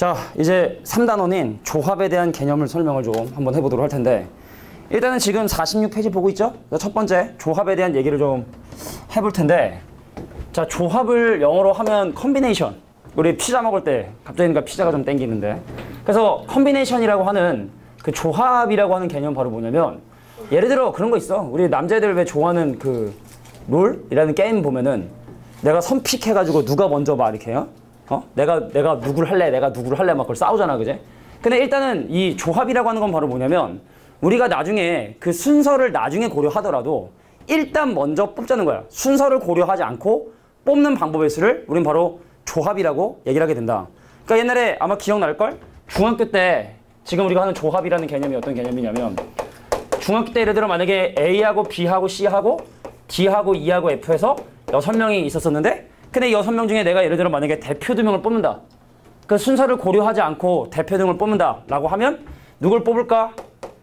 자, 이제 3단원인 조합에 대한 개념을 설명을 좀 한번 해보도록 할 텐데, 일단은 지금 46페이지 보고 있죠? 첫 번째 조합에 대한 얘기를 좀 해볼 텐데, 자, 조합을 영어로 하면 컨비네이션. 우리 피자 먹을 때 갑자기 피자가 좀 땡기는데, 그래서 컨비네이션이라고 하는 그 조합이라고 하는 개념은 바로 뭐냐면, 예를 들어 그런 거 있어. 우리 남자애들 왜 좋아하는 그 롤이라는 게임 보면은 내가 선픽해가지고 누가 먼저 막 이렇게 해요? 내가 누구를 할래, 내가 누구를 할래 막 그걸 싸우잖아, 그제? 근데 일단은 이 조합이라고 하는 건 바로 뭐냐면, 우리가 나중에 그 순서를 나중에 고려하더라도 일단 먼저 뽑자는 거야. 순서를 고려하지 않고 뽑는 방법의 수를 우린 바로 조합이라고 얘기를 하게 된다. 그러니까 옛날에 아마 기억날걸? 중학교 때 지금 우리가 하는 조합이라는 개념이 어떤 개념이냐면, 중학교 때 예를 들어 만약에 A하고 B하고 C하고 D하고 E하고 F에서 6명이 있었었는데, 근데 6명 중에 내가 예를 들어 만약에 대표 2명을 뽑는다. 그 순서를 고려하지 않고 대표 등을 뽑는다 라고 하면 누굴 뽑을까?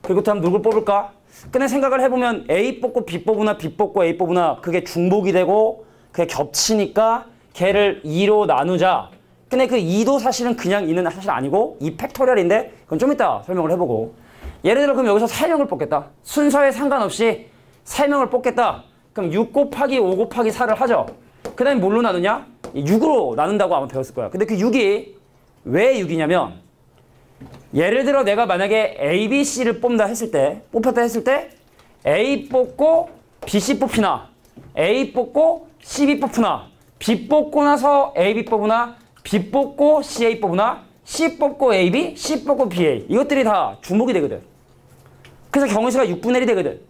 그리고 다음 누굴 뽑을까? 근데 생각을 해보면 A 뽑고 B 뽑으나 B 뽑고 A 뽑으나 그게 중복이 되고 그게 겹치니까 걔를 2로 나누자. 근데 그 2도 사실은 그냥 2는 사실 아니고 2 팩토리얼인데 그건 좀 이따 설명을 해보고, 예를 들어 그럼 여기서 3명을 뽑겠다. 순서에 상관없이 3명을 뽑겠다. 그럼 6 곱하기 5 곱하기 4를 하죠. 그 다음에 뭘로 나누냐? 6으로 나눈다고 아마 배웠을 거야. 근데 그 6이 왜 6이냐면, 예를 들어 내가 만약에 A, B, C를 뽑는다 했을 때, 뽑혔다 했을 때 A 뽑고 B, C 뽑히나, A 뽑고 C, B 뽑히나, B 뽑고 나서 A, B 뽑으나, B 뽑고 C, A 뽑으나, C 뽑고 A, B, C 뽑고 B, A. 이것들이 다 중복이 되거든. 그래서 경우수가 6분의 1이 되거든.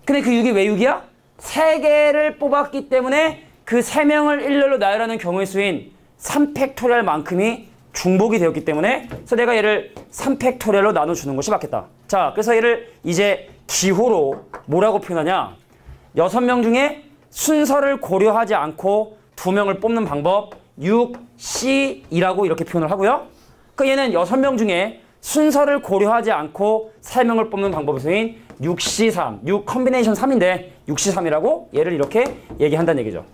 근데 그 6이 왜 6이야? 3개를 뽑았기 때문에 그 3명을 일렬로 나열하는 경우의 수인 3팩토리얼만큼이 중복이 되었기 때문에, 그래서 내가 얘를 3팩토리얼로 나눠주는 것이 맞겠다. 자, 그래서 얘를 이제 기호로 뭐라고 표현하냐? 6명 중에 순서를 고려하지 않고 2명을 뽑는 방법 6C2라고 이렇게 표현을 하고요. 그 얘는 6명 중에 순서를 고려하지 않고 3명을 뽑는 방법의 수인 6C3, 6 컨비네이션 3인데 6C3이라고 얘를 이렇게 얘기한다는 얘기죠.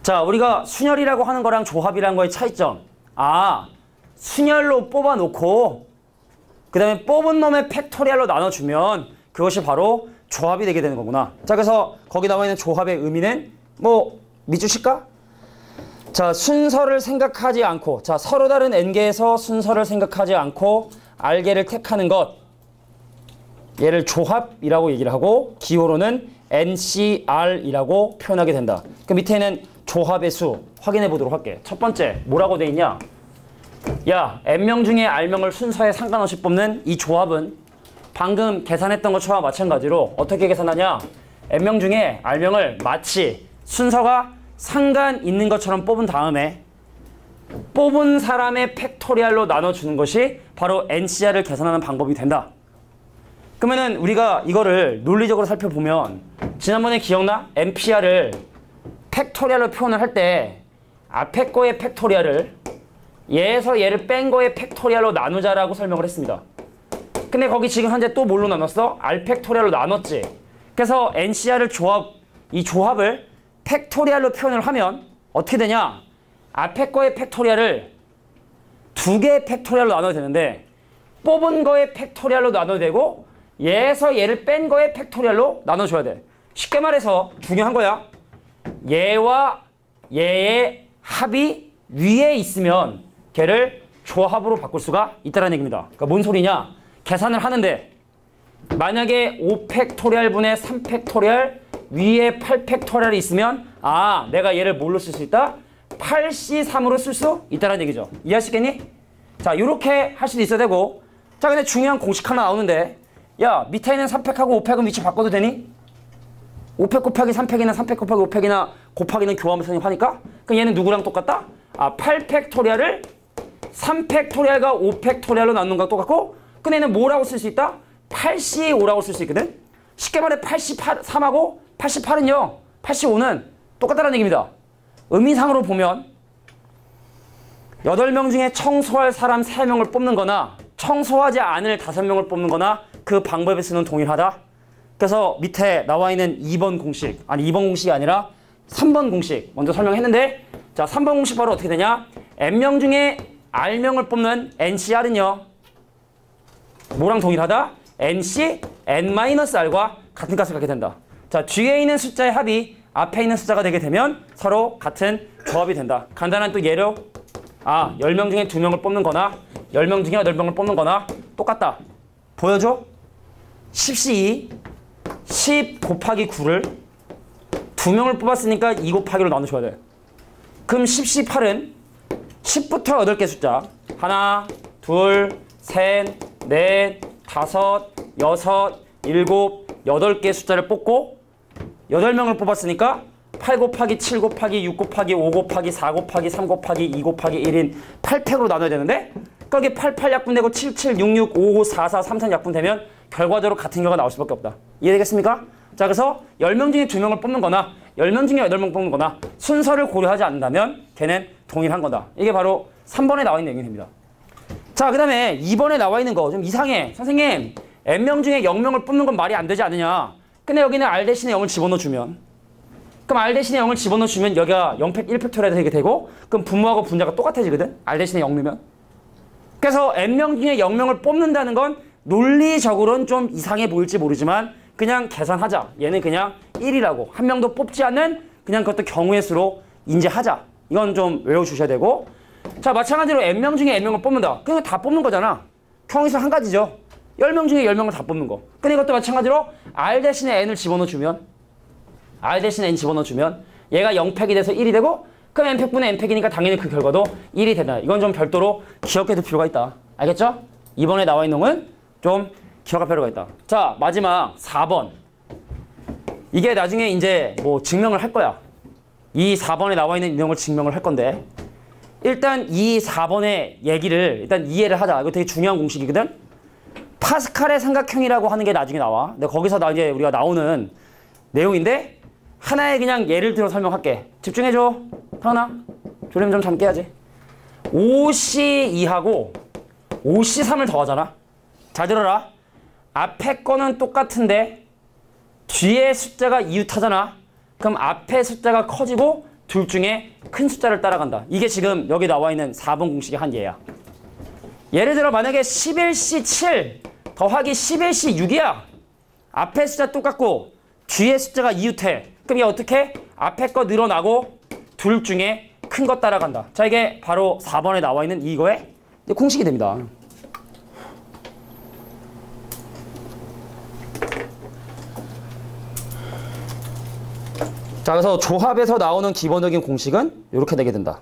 자, 우리가 순열이라고 하는 거랑 조합이라는 거의 차이점. 아, 순열로 뽑아놓고 그 다음에 뽑은 놈의 팩토리얼로 나눠주면 그것이 바로 조합이 되게 되는 거구나. 자, 그래서 거기 나와 있는 조합의 의미는 뭐 믿으실까? 자, 순서를 생각하지 않고, 자, 서로 다른 n개에서 순서를 생각하지 않고 r개를 택하는 것, 얘를 조합이라고 얘기를 하고 기호로는 NCR이라고 표현하게 된다. 그 밑에는 조합의 수 확인해 보도록 할게. 첫 번째 뭐라고 돼 있냐? 야, n명 중에 r명을 순서에 상관없이 뽑는 이 조합은 방금 계산했던 것과 마찬가지로 어떻게 계산하냐? n명 중에 r명을 마치 순서가 상관 있는 것처럼 뽑은 다음에 뽑은 사람의 팩토리얼로 나눠주는 것이 바로 NCR을 계산하는 방법이 된다. 그러면은 우리가 이거를 논리적으로 살펴보면, 지난번에 기억나? NPR을 팩토리얼로 표현을 할 때 앞에 거의 팩토리얼을 얘에서 얘를 뺀 거의 팩토리얼로 나누자라고 설명을 했습니다. 근데 거기 지금 현재 또 뭘로 나눴어? R 팩토리얼로 나눴지. 그래서 NCR을 이 조합을 팩토리얼로 표현을 하면 어떻게 되냐? 앞에 거의 팩토리얼을 2개의 팩토리얼로 나눠야 되는데, 뽑은 거의 팩토리얼로 나눠야 되고 얘에서 얘를 뺀 거의 팩토리얼로 나눠줘야 돼. 쉽게 말해서 중요한 거야. 얘와 얘의 합이 위에 있으면 걔를 조합으로 바꿀 수가 있다는 얘기입니다. 그러니까 뭔 소리냐? 계산을 하는데 만약에 5팩토리얼 분의 3팩토리얼 위에 8팩토리얼이 있으면, 아, 내가 얘를 뭘로 쓸 수 있다? 8C3으로 쓸 수 있다는 얘기죠. 이해하시겠니? 자, 이렇게 할 수도 있어야 되고, 자, 근데 중요한 공식 하나 나오는데, 야, 밑에 있는 3팩하고 5팩은 위치 바꿔도 되니? 5팩 곱하기 3팩이나 3팩 곱하기 5팩이나 곱하기는 교환해서 하니까? 그럼 얘는 누구랑 똑같다? 아, 8팩토리얼을 3팩토리얼과 5팩토리얼로 나누는 거랑 똑같고, 근데 얘는 뭐라고 쓸 수 있다? 8C5라고 쓸 수 있거든? 쉽게 말해 83하고 88은요, 85는 똑같다는 얘기입니다. 의미상으로 보면 8명 중에 청소할 사람 3명을 뽑는 거나 청소하지 않을 5명을 뽑는 거나 그 방법의 수는 동일하다. 그래서 밑에 나와 있는 2번 공식, 아니 2번 공식이 아니라 3번 공식 먼저 설명했는데, 자, 3번 공식 바로 어떻게 되냐? n명 중에 R명을 뽑는 NCR은요. 뭐랑 동일하다? NC, N-R과 같은 값을 갖게 된다. 자, 뒤에 있는 숫자의 합이 앞에 있는 숫자가 되게 되면 서로 같은 조합이 된다. 간단한 또 예로 10명 중에 2명을 뽑는 거나 10명 중에 8명을 뽑는 거나 똑같다. 보여줘? 10C 10 곱하기 9를 2명을 뽑았으니까 2 곱하기로 나눠줘야 돼. 그럼 10C 8은 10부터 8개 숫자 하나, 둘, 셋, 넷, 다섯, 여섯, 일곱, 8개 숫자를 뽑고 8명을 뽑았으니까 8 곱하기 7 곱하기 6 곱하기 5 곱하기 4 곱하기 3 곱하기 2 곱하기 1인 8팩으로 나눠야 되는데 거기 8, 8 약분되고 7, 7, 6, 6, 5, 5, 4, 4, 3, 3 약분되면 결과적으로 같은 결과가 나올 수밖에 없다. 이해되겠습니까? 자, 그래서 10명 중에 2명을 뽑는 거나 10명 중에 8명 뽑는 거나 순서를 고려하지 않는다면 걔는 동일한 거다. 이게 바로 3번에 나와 있는 내용입니다. 자, 그 다음에 2번에 나와 있는 거 좀 이상해. 선생님, n명 중에 0명을 뽑는 건 말이 안 되지 않느냐. 근데 여기는 r 대신에 0을 집어넣어주면 그럼 r 대신에 0을 집어넣어주면 여기가 0팩 1팩토리얼이 되게 되고 그럼 분모하고 분자가 똑같아지거든. r 대신에 0 넣으면. 그래서 n명 중에 0명을 뽑는다는 건 논리적으로는 좀 이상해 보일지 모르지만 그냥 계산하자. 얘는 그냥 1이라고. 한 명도 뽑지 않는 그냥 그것도 경우의 수로 인지하자. 이건 좀 외워주셔야 되고. 자, 마찬가지로 n명 중에 n명을 뽑는다. 그냥 다 뽑는 거잖아. 경우의 수 한 가지죠. 10명 중에 10명을 다 뽑는 거. 근데 이것도 마찬가지로 r 대신에 n을 집어넣어주면 r 대신에 n 집어넣어주면 얘가 0팩이 돼서 1이 되고 그럼 n팩분의 n팩이니까 당연히 그 결과도 1이 된다. 이건 좀 별도로 기억해둘 필요가 있다. 알겠죠? 이번에 나와 있는 놈은 좀 기억할 필요가 있다. 자, 마지막 4번. 이게 나중에 이제 뭐 증명을 할 거야. 이 4번에 나와 있는 내용을 증명을 할 건데 일단 이 4번의 얘기를 일단 이해를 하자. 이거 되게 중요한 공식이거든. 파스칼의 삼각형이라고 하는 게 나중에 나와. 근데 거기서 이제 우리가 나오는 내용인데 하나의 그냥 예를 들어 설명할게. 집중해줘. 하나. 졸리면 좀 잠 깨야지. 5C2하고 5C3을 더하잖아. 잘 들어라. 앞에 거는 똑같은데 뒤에 숫자가 이웃하잖아. 그럼 앞에 숫자가 커지고 둘 중에 큰 숫자를 따라간다. 이게 지금 여기 나와 있는 4번 공식의 한 예야. 예를 들어 만약에 11C7 더하기 11C6이야. 앞에 숫자 똑같고 뒤에 숫자가 이웃해. 그럼 이게 어떻게? 앞에 거 늘어나고 둘 중에 큰 거 따라간다. 자, 이게 바로 4번에 나와 있는 이거의 공식이 됩니다. 자, 그래서 조합에서 나오는 기본적인 공식은 이렇게 되게 된다.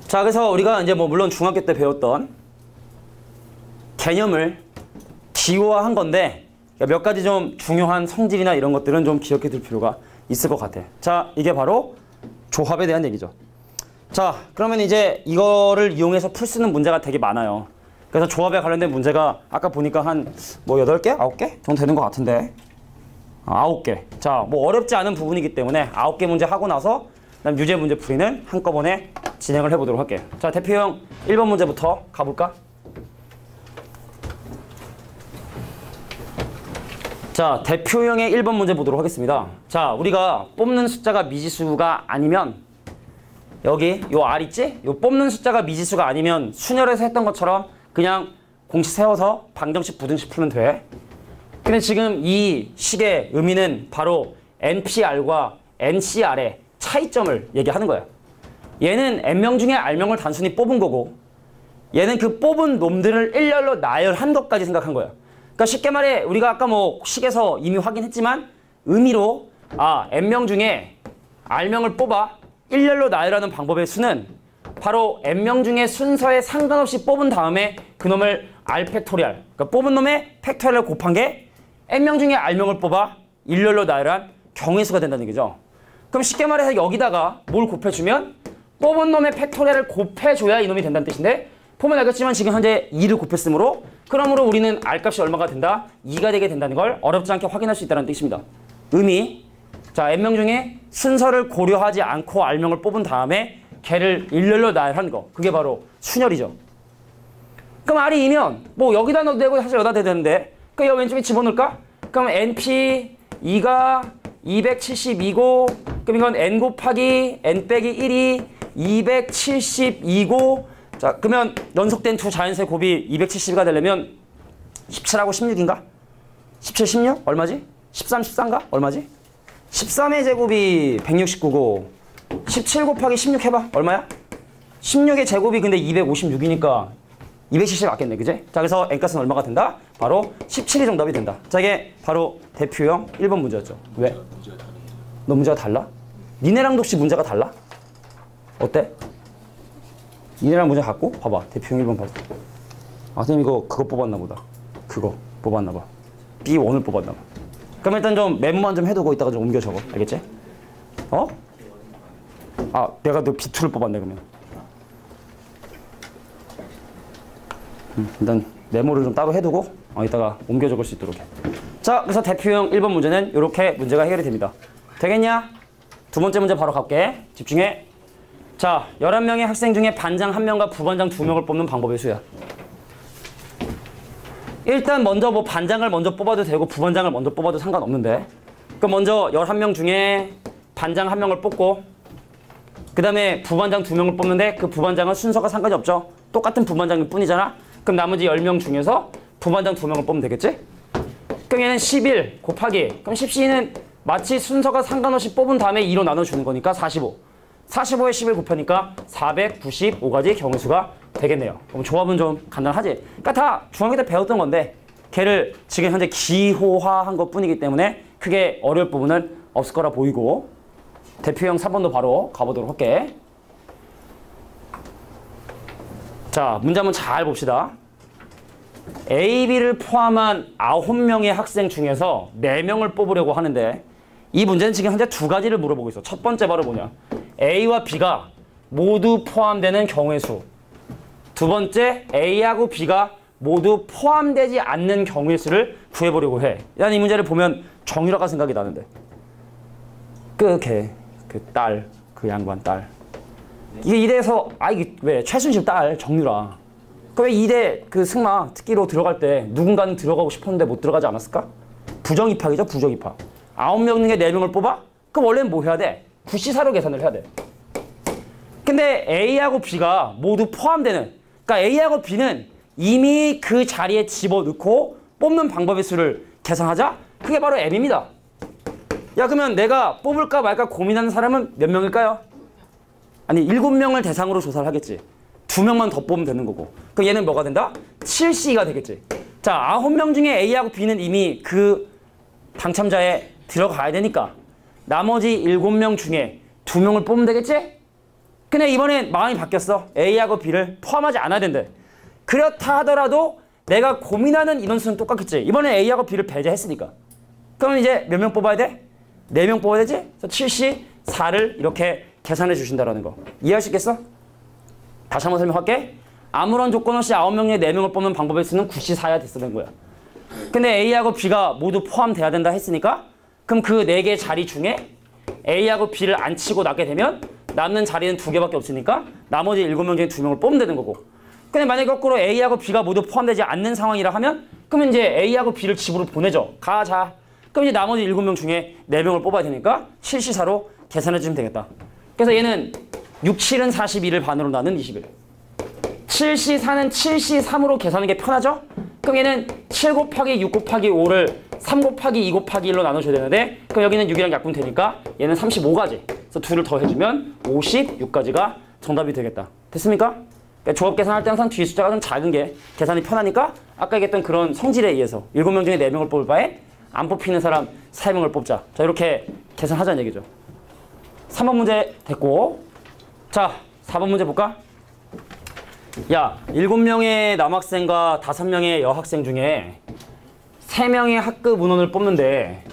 자, 그래서 우리가 이제 뭐 물론 중학교 때 배웠던 개념을 기호화한 건데 몇 가지 좀 중요한 성질이나 이런 것들은 좀 기억해 둘 필요가 있을 것 같아. 자, 이게 바로 조합에 대한 얘기죠. 자, 그러면 이제 이거를 이용해서 풀 수 있는 문제가 되게 많아요. 그래서 조합에 관련된 문제가 아까 보니까 한 뭐 8개? 9개? 정도 되는 것 같은데 9개. 자, 뭐 어렵지 않은 부분이기 때문에 9개 문제 하고 나서 그다음 유제 문제 풀이는 한꺼번에 진행을 해보도록 할게요. 자, 대표형 1번 문제부터 가볼까? 자, 대표형의 1번 문제 보도록 하겠습니다. 자, 우리가 뽑는 숫자가 미지수가 아니면 여기 요 R 있지? 요 뽑는 숫자가 미지수가 아니면 순열에서 했던 것처럼 그냥 공식 세워서 방정식 부등식 풀면 돼. 근데 지금 이 식의 의미는 바로 NPR과 NCR의 차이점을 얘기하는 거야. 얘는 N명 중에 R명을 단순히 뽑은 거고 얘는 그 뽑은 놈들을 일렬로 나열한 것까지 생각한 거야. 그러니까 쉽게 말해 우리가 아까 뭐 식에서 이미 확인했지만 의미로 N명 중에 R명을 뽑아 일렬로 나열하는 방법의 수는 바로 N명 중에 순서에 상관없이 뽑은 다음에 그놈을 R 팩토리얼, 그러니까 뽑은 놈의 팩토리얼을 곱한 게 N명 중에 R명을 뽑아 일렬로 나열한 경우의 수가 된다는 얘기죠. 그럼 쉽게 말해서 여기다가 뭘 곱해주면 뽑은 놈의 팩토리얼을 곱해줘야 이놈이 된다는 뜻인데 보면 알겠지만 지금 현재 2를 곱했으므로 그러므로 우리는 R값이 얼마가 된다? 2가 되게 된다는 걸 어렵지 않게 확인할 수 있다는 뜻입니다. 의미, 자, N명 중에 순서를 고려하지 않고 R명을 뽑은 다음에 걔를 일렬로 나열한 거, 그게 바로 순열이죠. 그럼 R이 2면 뭐 여기다 넣어도 되고 사실 여기다 넣어도 되는데 그 여기 왼쪽에 집어넣을까? 그럼 NP 2가 272고 그럼 이건 N 곱하기 N 빼기 1이 272고 자 그러면 연속된 두 자연수의 곱이 270이 되려면 17하고 16인가? 17, 16? 얼마지? 13, 14인가? 얼마지? 13의 제곱이 169고 17 곱하기 16 해봐. 얼마야? 16의 제곱이 근데 256이니까 270 맞겠네. 그제? 자 그래서 n값은 얼마가 된다? 바로 17이 정답이 된다. 자 이게 바로 대표형 1번 문제였죠. 왜? 너 문제가 달라? 니네랑도 혹시 문제가 달라? 어때? 니네랑 문제 같고? 봐봐. 대표형 1번 봐봐. 아 선생님 이거 그거 뽑았나 보다. 그거 뽑았나 봐. B1을 뽑았나 봐. 그럼 일단 좀 메모만 좀 해두고 이따가 좀 옮겨 적어. 알겠지? 어? 아 내가 너 B2를 뽑았네 그러면. 일단 메모를 좀 따로 해두고 이따가 옮겨 적을 수 있도록 해. 자 그래서 대표형 1번 문제는 이렇게 문제가 해결이 됩니다. 되겠냐? 두 번째 문제 바로 갈게. 집중해. 자 11명의 학생 중에 반장 1명과 부반장 2명을 뽑는 방법의 수야. 일단 먼저 뭐 반장을 먼저 뽑아도 되고 부반장을 먼저 뽑아도 상관없는데 그럼 먼저 11명 중에 반장 1명을 뽑고 그 다음에 부반장 2명을 뽑는데 그 부반장은 순서가 상관이 없죠. 똑같은 부반장일 뿐이잖아. 그럼 나머지 10명 중에서 부반장 2명을 뽑으면 되겠지? 그럼 얘는 11 곱하기 그럼 10C는 마치 순서가 상관없이 뽑은 다음에 2로 나눠주는 거니까 45 45에 11 곱하니까 495가지 경우수가 되겠네요. 그럼 조합은 좀 간단하지? 그러니까 다 중학교 때 배웠던 건데 걔를 지금 현재 기호화한 것 뿐이기 때문에 크게 어려울 부분은 없을 거라 보이고 대표형 4번도 바로 가보도록 할게. 자 문제 한번 잘 봅시다. A, B를 포함한 9명의 학생 중에서 4명을 뽑으려고 하는데 이 문제는 지금 현재 두 가지를 물어보고 있어. 첫 번째 바로 뭐냐? A와 B가 모두 포함되는 경우의 수. 두 번째 A하고 B가 모두 포함되지 않는 경우의 수를 구해보려고 해. 난 이 문제를 보면 정유라가 생각이 나는데 그 딸, 그 양반 딸 이게 이대에서 이게 왜 최순실 딸 정유라 그 왜 이대 그 승마 특기로 들어갈 때 누군가는 들어가고 싶었는데 못 들어가지 않았을까? 부정입학이죠. 부정입학. 9명 중에 4명을 뽑아? 그럼 원래는 뭐 해야 돼? 구시사로 계산을 해야 돼. 근데 A하고 B가 모두 포함되는 그러니까 A하고 B는 이미 그 자리에 집어넣고 뽑는 방법의 수를 계산하자? 그게 바로 M입니다. 야 그러면 내가 뽑을까 말까 고민하는 사람은 몇 명일까요? 아니 7명을 대상으로 조사를 하겠지. 2명만 더 뽑으면 되는 거고. 그럼 얘는 뭐가 된다? 7C가 되겠지. 자 9명 중에 A하고 B는 이미 그 당첨자에 들어가야 되니까 나머지 7명 중에 2명을 뽑으면 되겠지? 근데 이번엔 마음이 바뀌었어. A하고 B를 포함하지 않아야 된대. 그렇다 하더라도 내가 고민하는 인원수는 똑같겠지. 이번엔 A하고 B를 배제했으니까. 그럼 이제 몇 명 뽑아야 돼? 4명 뽑아야 되지? 그래서 7C, 4를 이렇게 계산해 주신다는 거. 이해할 수 있겠어? 다시 한번 설명할게. 아무런 조건 없이 9명 중에 4명을 뽑는 방법의 수는 9C, 4야 됐다는 거야. 근데 A하고 B가 모두 포함돼야 된다 했으니까 그럼 그 4개 자리 중에 A하고 B를 안 치고 낳게 되면 남는 자리는 2개밖에 없으니까 나머지 7명 중에 2명을 뽑으면 되는 거고. 근데 만약에 거꾸로 A하고 B가 모두 포함되지 않는 상황이라 하면 그러면 이제 A하고 B를 집으로 보내죠. 가자. 그럼 이제 나머지 7명 중에 4명을 뽑아야 되니까 7C4로 계산해 주시면 되겠다. 그래서 얘는 6, 7은 42를 반으로 나눈 21. 7C4는 7C3으로 계산하는 게 편하죠? 그럼 얘는 7 곱하기 6 곱하기 5를 3 곱하기 2 곱하기 1로 나눠줘야 되는데 그럼 여기는 6이랑 약분 되니까 얘는 35가지. 그래서 2를 더해주면 56가지가 정답이 되겠다. 됐습니까? 그러니까 조합 계산할 때 항상 뒤 숫자가 좀 작은 게 계산이 편하니까 아까 얘기했던 그런 성질에 의해서 7명 중에 4명을 뽑을 바에 안 뽑히는 사람 3명을 뽑자. 자 이렇게 계산하자는 얘기죠. 3번 문제 됐고 자 4번 문제 볼까? 야 7명의 남학생과 5명의 여학생 중에 3명의 학급 문헌을 뽑는데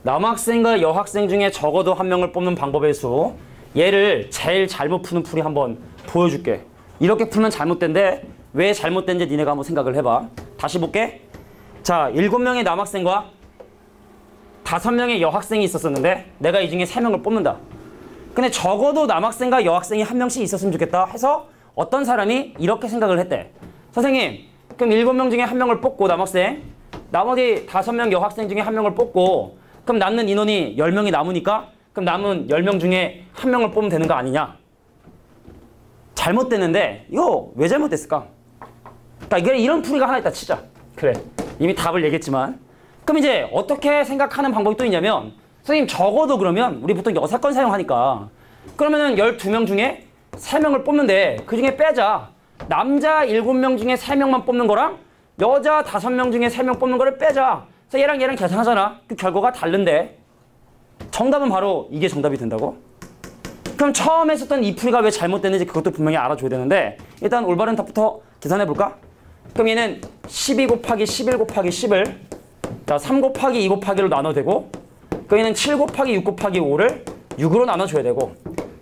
남학생과 여학생 중에 적어도 1명을 뽑는 방법의 수 얘를 제일 잘못 푸는 풀이 한번 보여줄게. 이렇게 풀면 잘못된데 왜 잘못된지 니네가 한번 생각을 해봐. 다시 볼게. 자 7명의 남학생과 5명의 여학생이 있었었는데 내가 이 중에 3명을 뽑는다. 근데 적어도 남학생과 여학생이 1명씩 있었으면 좋겠다 해서 어떤 사람이 이렇게 생각을 했대. 선생님 그럼 7명 중에 1명을 뽑고 남학생 나머지 5명 여학생 중에 1명을 뽑고 그럼 남는 인원이 10명이 남으니까 그럼 남은 10명 중에 1명을 뽑으면 되는 거 아니냐. 잘못됐는데 이거 왜 잘못됐을까? 그러니까 이게 이런 풀이가 하나 있다 치자. 그래. 이미 답을 얘기했지만. 그럼 이제 어떻게 생각하는 방법이 또 있냐면 선생님 적어도 그러면 우리 보통 여사건 사용하니까 그러면은 12명 중에 3명을 뽑는데 그 중에 빼자. 남자 7명 중에 3명만 뽑는 거랑 여자 5명 중에 3명 뽑는 거를 빼자. 그래서 얘랑 계산하잖아. 그 결과가 다른데 정답은 바로 이게 정답이 된다고? 그럼 처음에 썼던 이 풀이가 왜 잘못됐는지 그것도 분명히 알아줘야 되는데 일단 올바른 답부터 계산해볼까? 그럼 얘는 12 곱하기 11 곱하기 10을 자, 3 곱하기 2 곱하기로 나눠도 되고 그 얘는 7 곱하기 6 곱하기 5를 6으로 나눠줘야 되고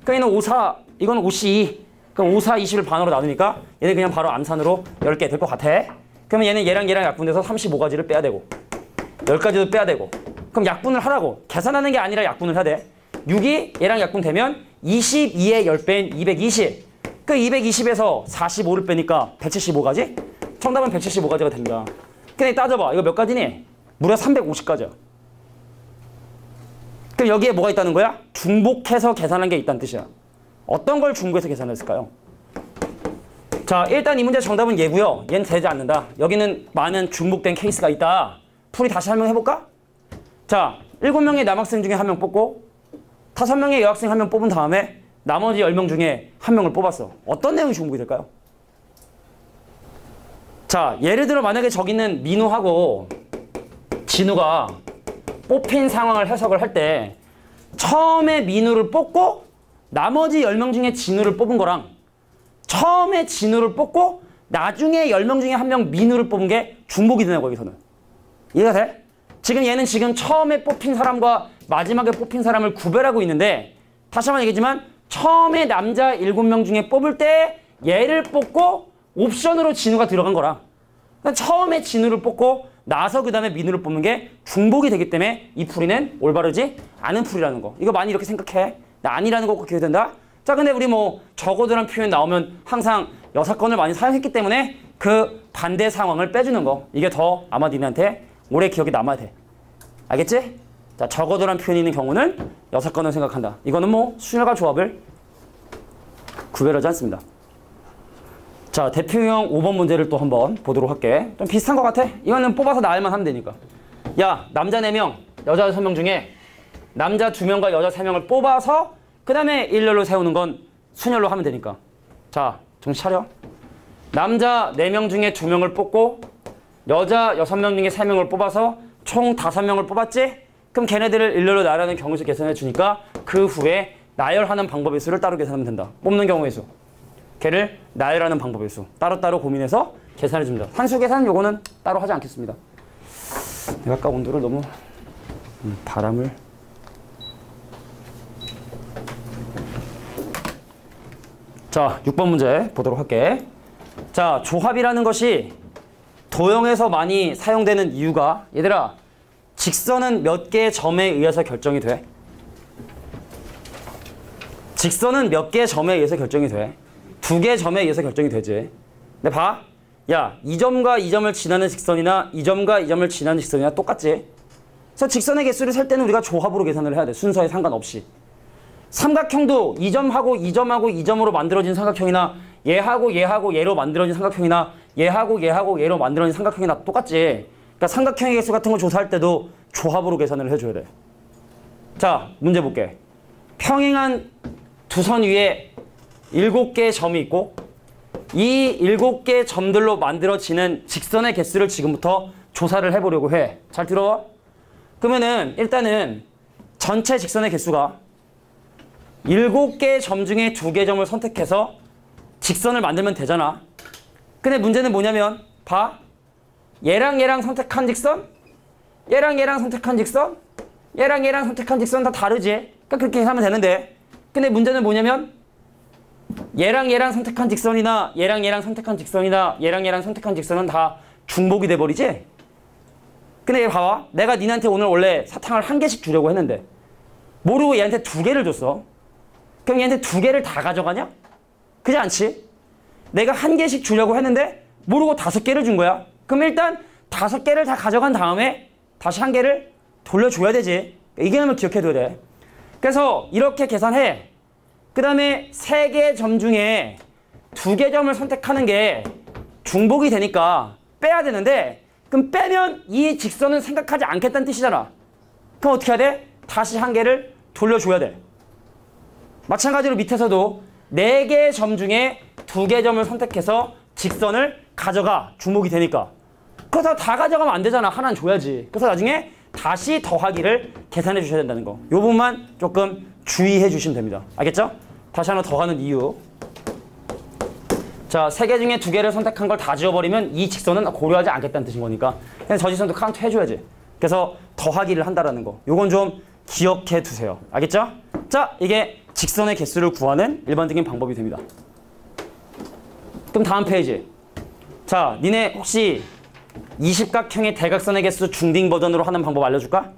그 얘는 5, 4, 이건 5, 2 그럼 5, 4, 20을 반으로 나누니까 얘는 그냥 바로 암산으로 10개 될 것 같아. 그러면 얘는 얘랑 약분돼서 35가지를 빼야 되고 10가지도 빼야 되고 그럼 약분을 하라고. 계산하는 게 아니라 약분을 해야 돼. 6이 얘랑 약분되면 22의 10배인 220. 그 220에서 45를 빼니까 175가지? 정답은 175가지가 됩니다. 근데 따져봐. 이거 몇 가지니? 무려 350가지야. 그럼 여기에 뭐가 있다는 거야? 중복해서 계산한 게 있다는 뜻이야. 어떤 걸 중복해서 계산했을까요? 자, 일단 이 문제 정답은 얘고요. 얘는 되지 않는다. 여기는 많은 중복된 케이스가 있다. 풀이 다시 설명해볼까? 자, 7명의 남학생 중에 1명 뽑고 5명의 여학생 1명 뽑은 다음에 나머지 10명 중에 1명을 뽑았어. 어떤 내용이 중복이 될까요? 자, 예를 들어 만약에 저기는 민우하고 진우가 뽑힌 상황을 해석을 할 때 처음에 민우를 뽑고 나머지 10명 중에 진우를 뽑은 거랑 처음에 진우를 뽑고 나중에 10명 중에 1명 민우를 뽑은 게 중복이 되는 거야, 여기서는. 이해가 돼? 지금 얘는 지금 처음에 뽑힌 사람과 마지막에 뽑힌 사람을 구별하고 있는데 다시 한번 얘기지만 처음에 남자 7명 중에 뽑을 때 얘를 뽑고 옵션으로 진우가 들어간 거라. 그러니까 처음에 진우를 뽑고 나서 그 다음에 민우를 뽑는 게 중복이 되기 때문에 이 풀이는 올바르지 않은 풀이라는 거. 이거 많이 이렇게 생각해. 아니라는 거 꼭 기억해야 된다. 자, 근데 우리 뭐 적어도란 표현 나오면 항상 여사건을 많이 사용했기 때문에 그 반대 상황을 빼주는 거. 이게 더 아마 니네한테 오래 기억에 남아야 돼. 알겠지? 자, 적어도란 표현이 있는 경우는 여사건을 생각한다. 이거는 뭐 수열과 조합을 구별하지 않습니다. 자, 대표형 5번 문제를 또 한번 보도록 할게. 좀 비슷한 것 같아. 이거는 뽑아서 나열만 하면 되니까. 야, 남자 4명, 여자 6명 중에 남자 2명과 여자 3명을 뽑아서 그 다음에 일렬로 세우는 건 순열로 하면 되니까. 자, 정신 차려. 남자 4명 중에 2명을 뽑고 여자 6명 중에 3명을 뽑아서 총 5명을 뽑았지? 그럼 걔네들을 일렬로 나열하는 경우수 계산해 주니까 그 후에 나열하는 방법의 수를 따로 계산하면 된다. 뽑는 경우의 수. 걔를 나열하는 방법의 수. 따로따로 고민해서 계산해 줍니다. 산수 계산 요거는 따로 하지 않겠습니다. 내가 아까 온도를 너무 바람을 자, 6번 문제 보도록 할게. 자, 조합이라는 것이 도형에서 많이 사용되는 이유가 얘들아 직선은 몇 개의 점에 의해서 결정이 돼? 직선은 몇 개의 점에 의해서 결정이 돼? 2개의 점에 의해서 결정이 되지. 근데 봐. 야, 이 점과 이 점을 지나는 직선이나 이 점과 이 점을 지나는 직선이나 똑같지? 그래서 직선의 개수를 셀 때는 우리가 조합으로 계산을 해야 돼. 순서에 상관없이. 삼각형도 이 점하고 이 점하고 이 점으로 만들어진 삼각형이나 얘하고 얘하고 얘로 만들어진 삼각형이나 얘하고 얘하고 얘로 만들어진 삼각형이나 똑같지. 그러니까 삼각형의 개수 같은 거 조사할 때도 조합으로 계산을 해줘야 돼. 자, 문제 볼게. 평행한 두 선 위에 7개의 점이 있고 이 7개의 점들로 만들어지는 직선의 개수를 지금부터 조사를 해보려고 해. 잘 들어? 그러면은 일단은 전체 직선의 개수가 7개의 점 중에 2개의 점을 선택해서 직선을 만들면 되잖아. 근데 문제는 뭐냐면 봐. 얘랑 얘랑 선택한 직선, 얘랑 얘랑 선택한 직선, 얘랑 얘랑 선택한 직선 다 다르지. 그러니까 그렇게 하면 되는데 근데 문제는 뭐냐면 얘랑 얘랑 선택한 직선이나 얘랑 얘랑 선택한 직선이나 얘랑 얘랑 선택한 직선은 다 중복이 돼버리지. 근데 얘 봐봐. 내가 니네한테 오늘 원래 사탕을 1개씩 주려고 했는데 모르고 얘한테 2개를 줬어. 그럼 얘한테 2개를 다 가져가냐? 그렇지 않지? 내가 1개씩 주려고 했는데 모르고 5개를 준 거야. 그럼 일단 5개를 다 가져간 다음에 다시 1개를 돌려줘야 되지. 이 개념을 기억해둬야 돼. 그래서 이렇게 계산해. 그 다음에 3개의 점 중에 두 개 점을 선택하는 게 중복이 되니까 빼야 되는데 그럼 빼면 이 직선은 생각하지 않겠다는 뜻이잖아. 그럼 어떻게 해야 돼? 다시 한 개를 돌려줘야 돼. 마찬가지로 밑에서도 네 개의 점 중에 두 개 점을 선택해서 직선을 가져가. 중복이 되니까. 그래서 다 가져가면 안 되잖아. 하나는 줘야지. 그래서 나중에 다시 더하기를 계산해 주셔야 된다는 거. 요 부분만 조금 주의해 주시면 됩니다. 알겠죠? 다시 하나 더하는 이유. 자, 세 개 중에 두 개를 선택한 걸 다 지워버리면 이 직선은 고려하지 않겠다는 뜻인 거니까 그냥 저 직선도 카운트 해줘야지. 그래서 더하기를 한다라는 거. 요건 좀 기억해 두세요. 알겠죠? 자, 이게 직선의 개수를 구하는 일반적인 방법이 됩니다. 그럼 다음 페이지. 자, 니네 혹시 20각형의 대각선의 개수 중딩 버전으로 하는 방법 알려줄까?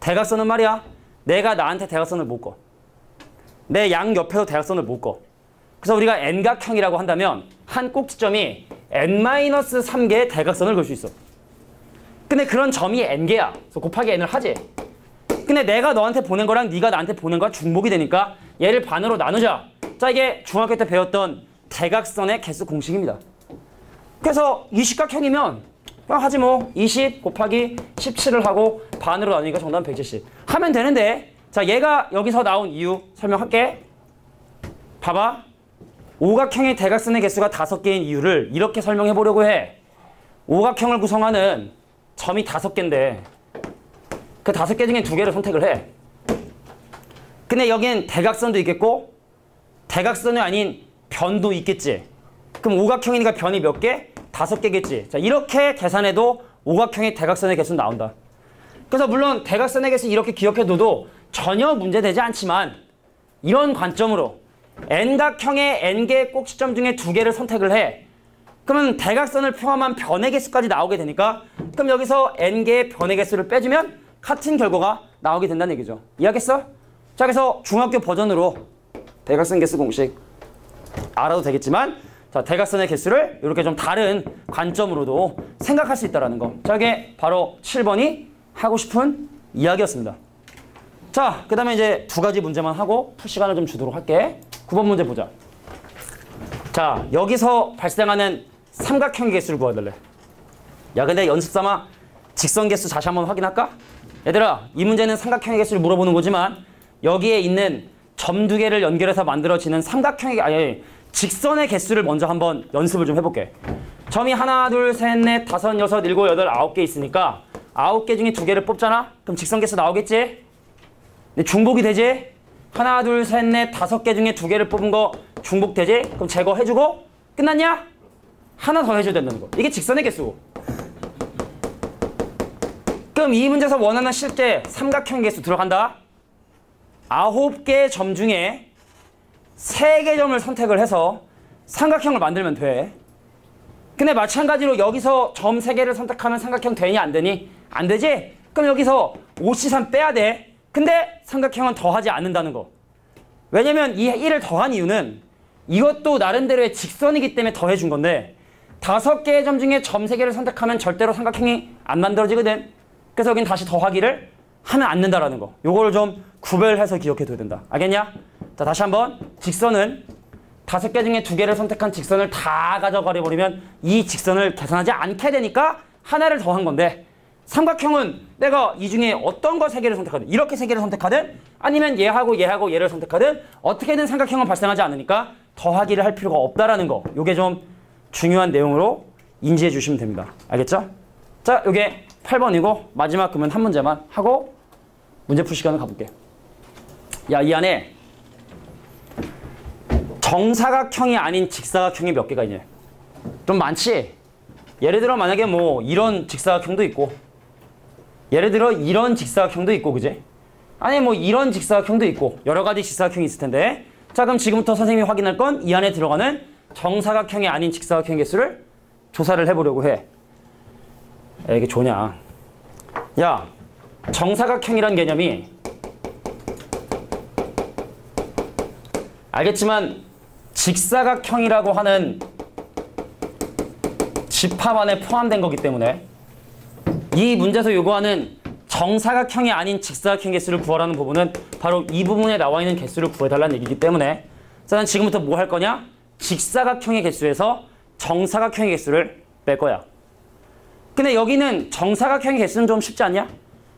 대각선은 말이야. 내가 나한테 대각선을 못 꿔. 내 양 옆에서 대각선을 못 꿔. 그래서 우리가 n각형이라고 한다면 한 꼭지점이 n-3개의 대각선을 그을 수 있어. 근데 그런 점이 n개야. 그래서 곱하기 n을 하지. 근데 내가 너한테 보낸 거랑 네가 나한테 보낸 거랑 중복이 되니까 얘를 반으로 나누자. 자, 이게 중학교 때 배웠던 대각선의 개수 공식입니다. 그래서 20각형이면 그냥 하지 뭐. 20 곱하기 17을 하고 반으로 나누니까 정답은 170 하면 되는데, 자, 얘가 여기서 나온 이유 설명할게. 봐봐. 오각형의 대각선의 개수가 5개인 이유를 이렇게 설명해 보려고 해. 오각형을 구성하는 점이 5개인데 그 5개 중에 2개를 선택을 해. 근데 여긴 대각선도 있겠고 대각선이 아닌 변도 있겠지. 그럼 오각형이니까 변이 몇 개? 5개겠지. 자, 이렇게 계산해도 오각형의 대각선의 개수는 나온다. 그래서 물론 대각선의 개수 이렇게 기억해둬도 전혀 문제되지 않지만 이런 관점으로 n각형의 n개의 꼭지점 중에 2개를 선택을 해. 그러면 대각선을 포함한 변의 개수까지 나오게 되니까 그럼 여기서 n개의 변의 개수를 빼주면 같은 결과가 나오게 된다는 얘기죠. 이해하겠어? 자, 그래서 중학교 버전으로 대각선 개수 공식 알아도 되겠지만, 자, 대각선의 개수를 이렇게 좀 다른 관점으로도 생각할 수 있다는 거. 자, 이게 바로 7번이 하고 싶은 이야기였습니다. 자, 그 다음에 이제 2가지 문제만 하고 풀 시간을 좀 주도록 할게. 9번 문제 보자. 자, 여기서 발생하는 삼각형의 개수를 구해달래. 야, 근데 연습삼아 직선 개수 다시 한번 확인할까? 얘들아, 이 문제는 삼각형의 개수를 물어보는 거지만 여기에 있는 점 2개를 연결해서 만들어지는 삼각형의, 아니, 직선의 개수를 먼저 한번 연습을 좀 해볼게. 점이 하나, 둘, 셋, 넷, 다섯, 여섯, 일곱, 여덟, 9개 있으니까 9개 중에 2개를 뽑잖아? 그럼 직선 개수 나오겠지? 근데 중복이 되지? 하나, 둘, 셋, 넷, 5개 중에 2개를 뽑은 거 중복되지? 그럼 제거해주고 끝났냐? 하나 더 해줘야 된다는 거. 이게 직선의 개수고. 그럼 이 문제에서 원하는 실제 삼각형 개수 들어간다. 9개의 점 중에 3개 점을 선택을 해서 삼각형을 만들면 돼. 근데 마찬가지로 여기서 점 3개를 선택하면 삼각형 되니 안 되니? 안 되지? 그럼 여기서 5C3 빼야 돼. 근데 삼각형은 더하지 않는다는 거. 왜냐면 이 1을 더한 이유는 이것도 나름대로의 직선이기 때문에 더해준 건데 5개의 점 중에 점 3개를 선택하면 절대로 삼각형이 안 만들어지거든. 그래서 여긴 다시 더하기를 하면 안 된다라는 거. 요거를 좀 구별해서 기억해둬야 된다. 알겠냐? 자, 다시 한번. 직선은 5개 중에 2개를 선택한 직선을 다 가져가 버리면 이 직선을 계산하지 않게 되니까 하나를 더한 건데, 삼각형은 내가 이 중에 어떤 거 3개를 선택하든, 이렇게 3개를 선택하든 아니면 얘하고 얘하고 얘를 선택하든 어떻게든 삼각형은 발생하지 않으니까 더하기를 할 필요가 없다라는 거. 요게 좀 중요한 내용으로 인지해 주시면 됩니다. 알겠죠? 자, 요게 8번이고 마지막 그러면 한 문제만 하고 문제 풀 시간을 가볼게. 야, 이 안에 정사각형이 아닌 직사각형이 몇 개가 있냐? 좀 많지? 예를 들어 만약에 뭐 이런 직사각형도 있고, 예를 들어 이런 직사각형도 있고, 그지? 아니 뭐 이런 직사각형도 있고 여러 가지 직사각형이 있을 텐데, 자, 그럼 지금부터 선생님이 확인할 건 이 안에 들어가는 정사각형이 아닌 직사각형 개수를 조사를 해보려고 해. 야, 이게 좋냐? 야, 정사각형이란 개념이 알겠지만 직사각형이라고 하는 집합 안에 포함된 거기 때문에 이 문제에서 요구하는 정사각형이 아닌 직사각형 개수를 구하라는 부분은 바로 이 부분에 나와 있는 개수를 구해달라는 얘기이기 때문에, 자, 난 지금부터 뭐 할 거냐? 직사각형의 개수에서 정사각형의 개수를 뺄 거야. 근데 여기는 정사각형의 개수는 좀 쉽지 않냐?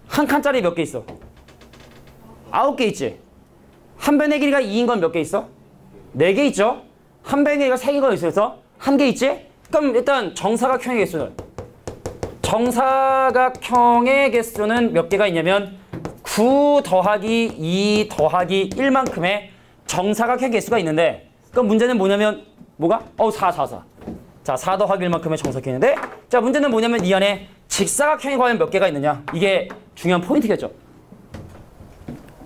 한 칸짜리 몇 개 있어? 9개 있지? 한 변의 길이가 2인 건 몇 개 있어? 4개 있죠? 한 변의 길이가 3개가 있어서 1개 있지? 그럼 일단 정사각형의 개수는 몇 개가 있냐면 9 더하기 2 더하기 1만큼의 정사각형 개수가 있는데, 그럼 문제는 뭐냐면 뭐가? 4. 자, 4 더하기 1만큼의 정사각형인데, 자, 문제는 뭐냐면 이 안에 직사각형이 과연 몇 개가 있느냐? 이게 중요한 포인트겠죠.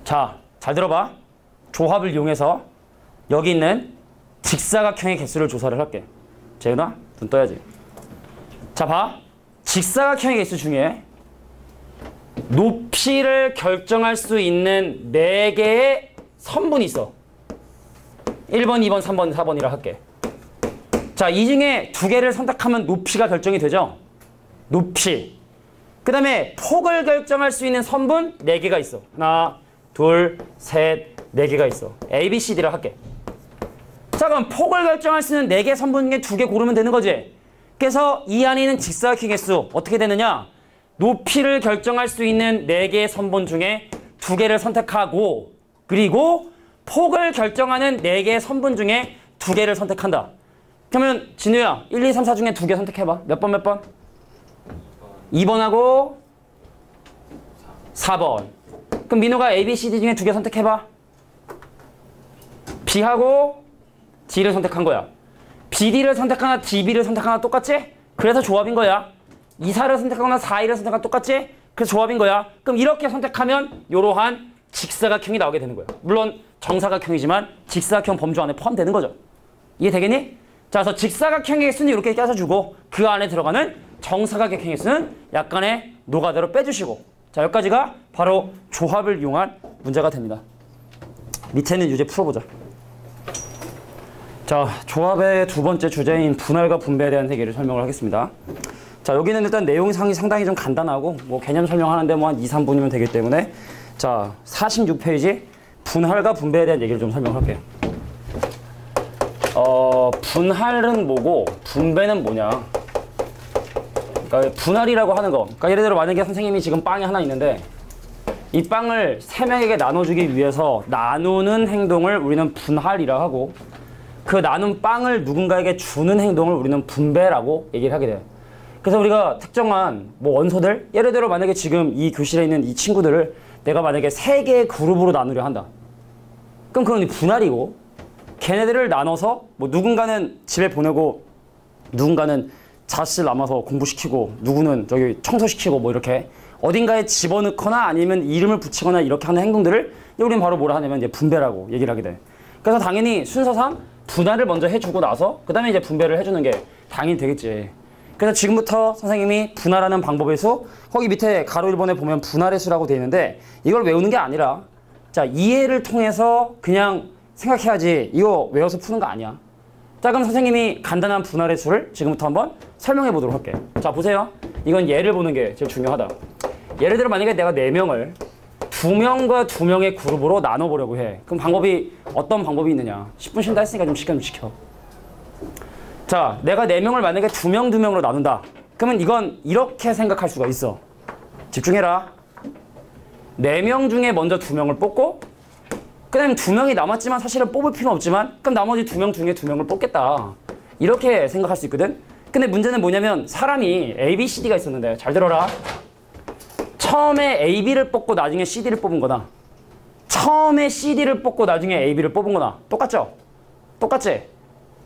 자, 잘 들어봐. 조합을 이용해서 여기 있는 직사각형의 개수를 조사를 할게. 재윤아, 눈 떠야지. 자, 봐. 직사각형의 개수 중에 높이를 결정할 수 있는 4개의 선분이 있어. 1번, 2번, 3번, 4번이라 할게. 자, 이 중에 2개를 선택하면 높이가 결정이 되죠? 높이. 그 다음에 폭을 결정할 수 있는 선분 4개가 있어. 하나, 둘, 셋, 4개가 있어. A, B, C, D라 할게. 자, 그럼 폭을 결정할 수 있는 4개 선분 중에 2개 고르면 되는 거지? 그래서 이 안에 있는 직사각형 개수 어떻게 되느냐? 높이를 결정할 수 있는 4개의 선분 중에 2개를 선택하고, 그리고 폭을 결정하는 4개의 선분 중에 2개를 선택한다. 그러면 진우야, 1, 2, 3, 4 중에 2개 선택해봐. 몇 번, 몇 번? 2번하고 4번. 그럼 민우가 A, B, C, D 중에 2개 선택해봐. B하고 D를 선택한 거야. BD를 선택하나 DB를 선택하나 똑같지? 그래서 조합인 거야. 2, 4를 선택하거나 4, 2를 선택하나 똑같지? 그래서 조합인 거야. 그럼 이렇게 선택하면 이러한 직사각형이 나오게 되는 거야. 물론 정사각형이지만 직사각형 범주 안에 포함되는 거죠. 이해되겠니? 자, 그래서 직사각형의 개수는 이렇게 깨서주고 그 안에 들어가는 정사각형의 개수는 약간의 노가다로 빼주시고, 자, 여기까지가 바로 조합을 이용한 문제가 됩니다. 밑에는 유제 풀어보자. 자, 조합의 두 번째 주제인 분할과 분배에 대한 얘기를 설명을 하겠습니다. 자, 여기는 일단 내용상이 상당히 좀 간단하고 뭐 개념 설명하는데 뭐 한 2, 3분이면 되기 때문에, 자, 46페이지 분할과 분배에 대한 얘기를 좀 설명할게요. 분할은 뭐고 분배는 뭐냐? 그러니까 분할이라고 하는 거. 그러니까 예를 들어 만약에 선생님이 지금 빵이 하나 있는데 이 빵을 3명에게 나눠주기 위해서 나누는 행동을 우리는 분할이라 하고, 그 나눈 빵을 누군가에게 주는 행동을 우리는 분배라고 얘기를 하게 돼요. 그래서 우리가 특정한 뭐 원소들, 예를 들어 만약에 지금 이 교실에 있는 이 친구들을 내가 만약에 3개의 그룹으로 나누려 한다. 그럼 그건 분할이고, 걔네들을 나눠서 뭐 누군가는 집에 보내고 누군가는 자실 남아서 공부시키고 누구는 저기 청소시키고 뭐 이렇게 어딘가에 집어넣거나 아니면 이름을 붙이거나 이렇게 하는 행동들을 우리는 바로 뭐라 하냐면 이제 분배라고 얘기를 하게 돼. 그래서 당연히 순서상 분할을 먼저 해주고 나서 그 다음에 이제 분배를 해주는 게 당연히 되겠지. 그래서 지금부터 선생님이 분할하는 방법의 수, 거기 밑에 가로 1번에 보면 분할의 수라고 되어 있는데 이걸 외우는 게 아니라, 자, 이해를 통해서 그냥 생각해야지 이거 외워서 푸는 거 아니야. 자, 그럼 선생님이 간단한 분할의 수를 지금부터 한번 설명해 보도록 할게. 자, 보세요. 이건 예를 보는 게 제일 중요하다. 예를 들어 만약에 내가 4명을 2명과 2명의 그룹으로 나눠보려고 해. 그럼 방법이 어떤 방법이 있느냐. 10분 쉰다 했으니까 좀 시켜. 자, 내가 4명을 만약에 2명, 2명으로 나눈다. 그러면 이건 이렇게 생각할 수가 있어. 집중해라. 4명 중에 먼저 2명을 뽑고, 그 다음에 2명이 남았지만 사실은 뽑을 필요는 없지만 그럼 나머지 2명 중에 2명을 뽑겠다. 이렇게 생각할 수 있거든. 근데 문제는 뭐냐면 사람이 A, B, C, D가 있었는데, 잘 들어라. 처음에 A, B를 뽑고 나중에 C, D를 뽑은 거나 처음에 C, D를 뽑고 나중에 A, B를 뽑은 거나 똑같죠? 똑같지?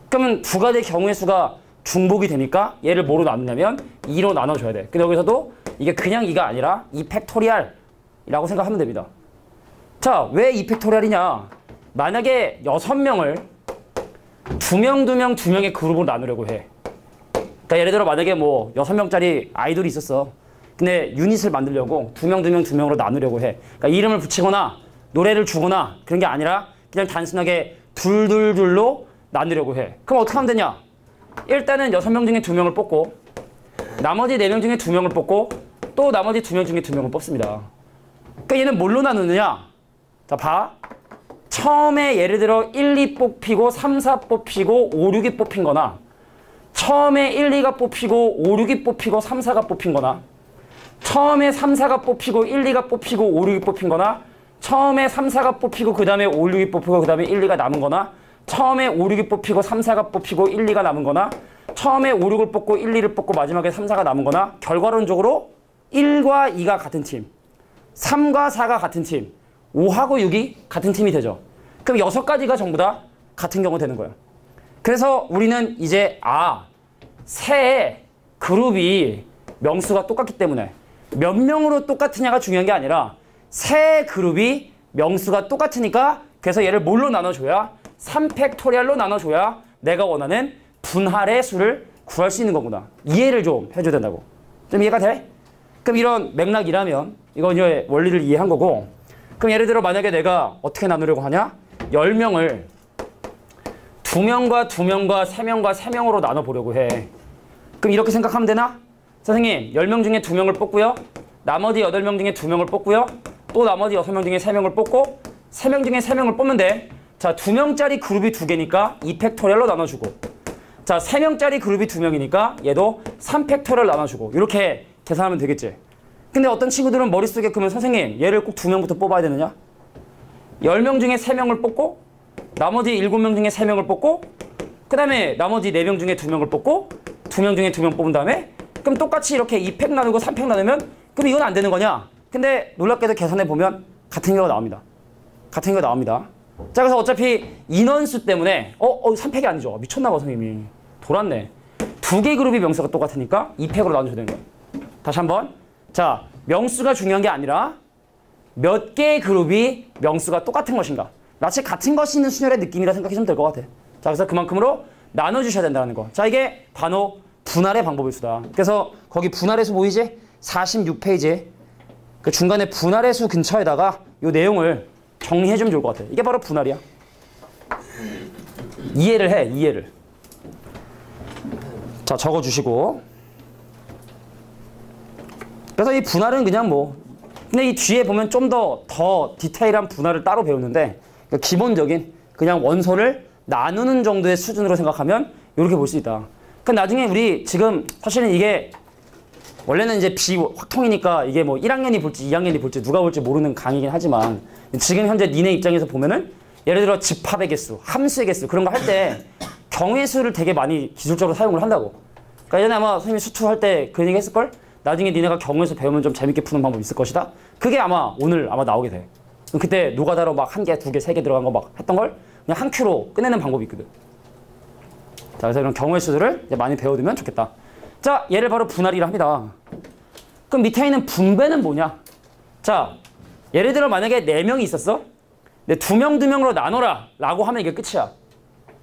그러면 두 가지의 경우의 수가 중복이 되니까 얘를 뭐로 나누냐면 2로 나눠줘야 돼. 근데 여기서도 이게 그냥 2가 아니라 2팩토리알이라고 생각하면 됩니다. 자, 왜 2팩토리알이냐? 만약에 6명을 2명, 2명, 2명의 그룹으로 나누려고 해. 그러니까 예를 들어 만약에 뭐 6명짜리 아이돌이 있었어. 근데 유닛을 만들려고 2명, 2명, 2명으로 나누려고 해. 그러니까 이름을 붙이거나 노래를 주거나 그런 게 아니라 그냥 단순하게 둘로 나누려고 해. 그럼 어떻게 하면 되냐? 일단은 6명 중에 2명을 뽑고 나머지 4명 중에 2명을 뽑고 또 나머지 2명 중에 2명을 뽑습니다. 그러니까 얘는 뭘로 나누느냐? 자, 봐. 처음에 예를 들어 1, 2 뽑히고 3, 4 뽑히고 5, 6이 뽑힌 거나 처음에 1, 2가 뽑히고 5, 6이 뽑히고 3, 4가 뽑힌 거나 처음에 3, 4가 뽑히고 1, 2가 뽑히고 5, 6이 뽑힌 거나 처음에 3, 4가 뽑히고 그 다음에 5, 6이 뽑히고 그 다음에 1, 2가 남은 거나 처음에 5, 6이 뽑히고 3, 4가 뽑히고 1, 2가 남은 거나 처음에 5, 6을 뽑고 1, 2를 뽑고 마지막에 3, 4가 남은 거나 결과론적으로 1과 2가 같은 팀 3과 4가 같은 팀 5하고 6이 같은 팀이 되죠. 그럼 6가지가 전부 다 같은 경우 되는 거예요. 그래서 우리는 이제 새의 그룹이 명수가 똑같기 때문에 몇 명으로 똑같으냐가 중요한 게 아니라 새 그룹이 명수가 똑같으니까 그래서 얘를 뭘로 나눠줘야 3팩토리얼로 나눠줘야 내가 원하는 분할의 수를 구할 수 있는 거구나. 이해를 좀 해줘야 된다고. 좀 이해가 돼? 그럼 이런 맥락이라면 이건 이제 원리를 이해한 거고 그럼 예를 들어 만약에 내가 어떻게 나누려고 하냐? 10명을 2명과 2명과 3명과 3명으로 나눠보려고 해. 그럼 이렇게 생각하면 되나? 선생님 10명 중에 2명을 뽑고요. 나머지 8명 중에 2명을 뽑고요. 또 나머지 6명 중에 3명을 뽑고 3명 중에 3명을 뽑으면 돼. 자, 2명짜리 그룹이 2개니까 2팩토리얼로 나눠주고 자, 3명짜리 그룹이 2명이니까 얘도 3팩토리얼 나눠주고 이렇게 계산하면 되겠지. 근데 어떤 친구들은 머릿속에 그러면 선생님 얘를 꼭 2명부터 뽑아야 되느냐? 10명 중에 3명을 뽑고 나머지 7명 중에 3명을 뽑고 그 다음에 나머지 4명 중에 2명을 뽑고 2명 중에 2명 뽑은 다음에 그럼 똑같이 이렇게 2팩 나누고 3팩 나누면 그럼 이건 안 되는 거냐? 근데 놀랍게도 계산해 보면 같은 경우가 나옵니다. 같은 경우가 나옵니다. 자, 그래서 어차피 인원수 때문에 3팩이 아니죠. 미쳤나 봐 선생님이. 돌았네. 2개 그룹이 명수가 똑같으니까 2팩으로 나눠줘야 되는 거예요. 다시 한번. 자, 명수가 중요한 게 아니라 몇 개의 그룹이 명수가 똑같은 것인가. 마치 같은 것이 있는 순열의 느낌이라 생각하시면 될 것 같아. 자, 그래서 그만큼으로 나눠주셔야 된다는 거. 자, 이게 바로 분할의 방법일 수다. 그래서 거기 분할의 수 보이지? 46페이지. 그 중간에 분할의 수 근처에다가 이 내용을 정리해주면 좋을 것 같아. 이게 바로 분할이야. 이해를 해, 이해를. 자, 적어주시고. 그래서 이 분할은 그냥 근데 이 뒤에 보면 좀 더 디테일한 분할을 따로 배우는데 그러니까 기본적인 그냥 원소를 나누는 정도의 수준으로 생각하면 이렇게 볼 수 있다. 그럼 나중에 우리 지금 사실은 이게 원래는 이제 비확통이니까 이게 1학년이 볼지 2학년이 볼지 누가 볼지 모르는 강의긴 하지만 지금 현재 니네 입장에서 보면은 예를 들어 집합의 개수, 함수의 개수 그런 거 할 때 경우의 수를 되게 많이 기술적으로 사용을 한다고. 그러니까 예전에 아마 선생님이 수투할 때 그런 얘기 했을걸? 나중에 니네가 경우의 수 배우면 좀 재밌게 푸는 방법이 있을 것이다. 그게 아마 오늘 나오게 돼. 그때 노가다로 막 1개, 2개, 3개 들어간 거 막 했던 걸 그냥 한 큐로 끝내는 방법이 있거든. 자, 그래서 이런 경우의 수들을 이제 많이 배워두면 좋겠다. 자, 얘를 바로 분할이라 합니다. 그럼 밑에 있는 분배는 뭐냐? 자, 예를 들어 만약에 4명이 있었어? 근데 2명, 2명으로 나눠라 라고 하면 이게 끝이야.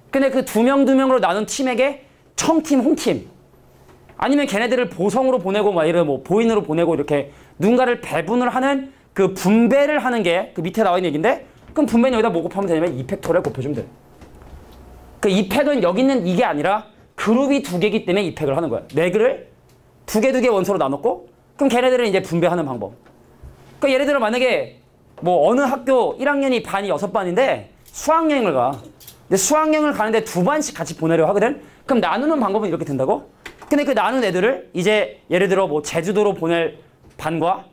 근데 그 2명, 2명으로 나눈 팀에게 청팀, 홍팀 아니면 걔네들을 보성으로 보내고 막 이런 보인으로 보내고 이렇게 누군가를 배분을 하는 그 분배를 하는 게 그 밑에 나와 있는 얘기인데 그럼 분배는 여기다 뭐 곱하면 되냐면 2팩토리얼 곱해주면 돼. 그 2팩은 여기 있는 이게 아니라 그룹이 2개이기 때문에 2팩을 하는 거야. 4개를 2개 원소로 나눴고 그럼 걔네들은 이제 분배하는 방법. 그러니까 예를 들어 만약에 어느 학교 1학년이 반이 6반인데 수학여행을 가. 근데 수학여행을 가는데 2반씩 같이 보내려 하거든? 그럼 나누는 방법은 이렇게 된다고? 근데 그 나눈 애들을 이제 예를 들어 제주도로 보낼 반과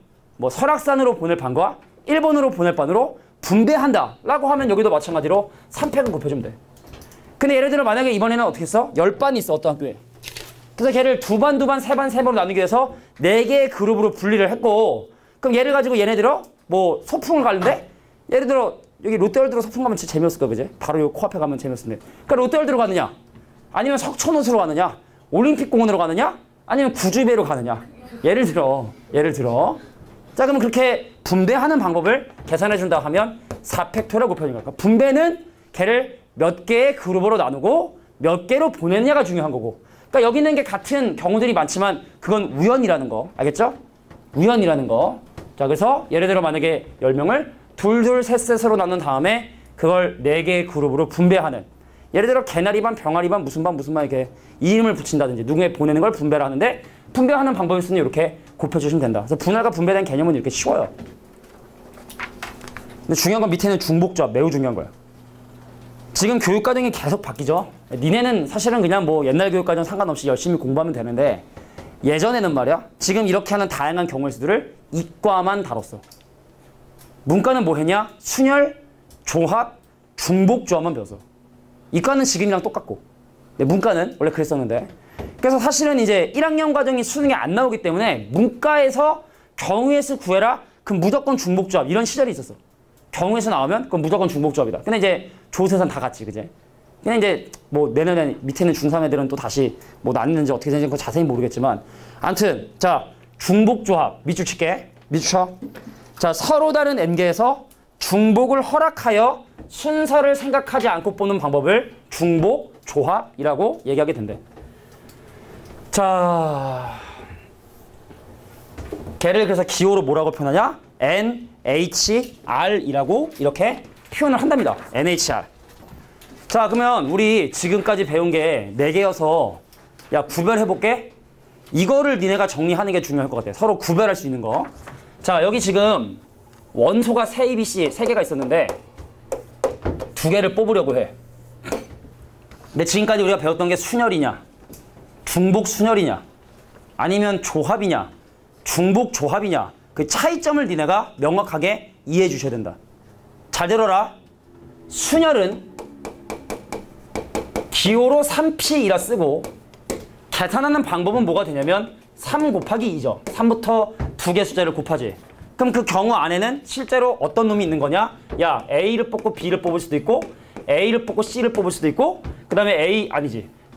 설악산으로 보낼 반과 일본으로 보낼 반으로 분배한다 라고 하면 여기도 마찬가지로 3팩은 곱해주면 돼. 근데 예를 들어 만약에 이번에는 어떻게 했어? 10반이 있어 어떤 학교에. 그래서 걔를 2반, 2반, 3반, 3반으로 나누기 위해서 4개의 그룹으로 분리를 했고 그럼 얘를 가지고 얘네들어 소풍을 가는데 예를 들어 여기 롯데월드로 소풍 가면 진짜 재미없을 거야 그지? 바로 요 코앞에 가면 재미없을 텐데 그러니까 롯데월드로 가느냐 아니면 석촌호수로 가느냐 올림픽공원으로 가느냐 아니면 구주배로 가느냐 예를 들어 자 그러면 그렇게 분배하는 방법을 계산해준다 하면 4팩토리얼 곱해주는 거야. 분배는 걔를 몇 개의 그룹으로 나누고 몇 개로 보내느냐가 중요한 거고 그러니까 여기 있는 게 같은 경우들이 많지만 그건 우연이라는 거 알겠죠? 우연이라는 거. 자 그래서 예를 들어 만약에 10명을 둘둘 셋셋으로 나눈 다음에 그걸 4개의 그룹으로 분배하는 예를 들어 개나리 반, 병아리 반, 무슨 반 이렇게 이름을 붙인다든지 누구에 보내는 걸 분배를 하는데 분배하는 방법일 수는 이렇게 곱해주시면 된다. 그래서 분할과 분배된 개념은 이렇게 쉬워요. 근데 중요한 건 밑에는 중복조합 매우 중요한 거예요. 지금 교육과정이 계속 바뀌죠. 니네는 사실은 그냥 뭐 옛날 교육과정 상관없이 열심히 공부하면 되는데 예전에는 말이야. 지금 이렇게 하는 다양한 경우의 수들을 이과만 다뤘어. 문과는 뭐 했냐? 순열, 조합, 중복, 조합만 배웠어. 이과는 지금이랑 똑같고. 근데 문과는 원래 그랬었는데. 그래서 사실은 이제 1학년 과정이 수능에 안 나오기 때문에 문과에서 경우의 수 구해라. 그럼 무조건 중복, 조합 이런 시절이 있었어. 경우의 수 나오면 그건 무조건 중복, 조합이다. 근데 이제 조세선 다 같이 그제. 그냥 이제 뭐 내년에 밑에 있는 중3 애들은 또 다시 뭐 나뉘는지 어떻게 되는지 자세히 모르겠지만 아무튼 자 중복, 조합 밑줄 칠게. 밑줄 쳐. 자 서로 다른 n개에서 중복을 허락하여 순서를 생각하지 않고 뽑는 방법을 중복, 조합이라고 얘기하게 된대. 자 걔를 그래서 기호로 뭐라고 표현하냐? NHR이라고 이렇게 표현을 한답니다. NHR. 자 그러면 우리 지금까지 배운 게 4개여서 야 구별해볼게. 이거를 니네가 정리하는 게 중요할 것 같아. 서로 구별할 수 있는 거. 자 여기 지금 원소가 세 ABC 3개가 있었는데 2개를 뽑으려고 해. 근데 지금까지 우리가 배웠던 게 순열이냐 중복 순열이냐 아니면 조합이냐 중복 조합이냐 그 차이점을 니네가 명확하게 이해해 주셔야 된다. 잘 들어라. 순열은 기호로 3P이라 쓰고 계산하는 방법은 뭐가 되냐면 3 곱하기 2죠. 3부터 2개 숫자를 곱하지. 그럼 그 경우 안에는 실제로 어떤 놈이 있는 거냐? 야 A를 뽑고 B를 뽑을 수도 있고 A를 뽑고 C를 뽑을 수도 있고 그 다음에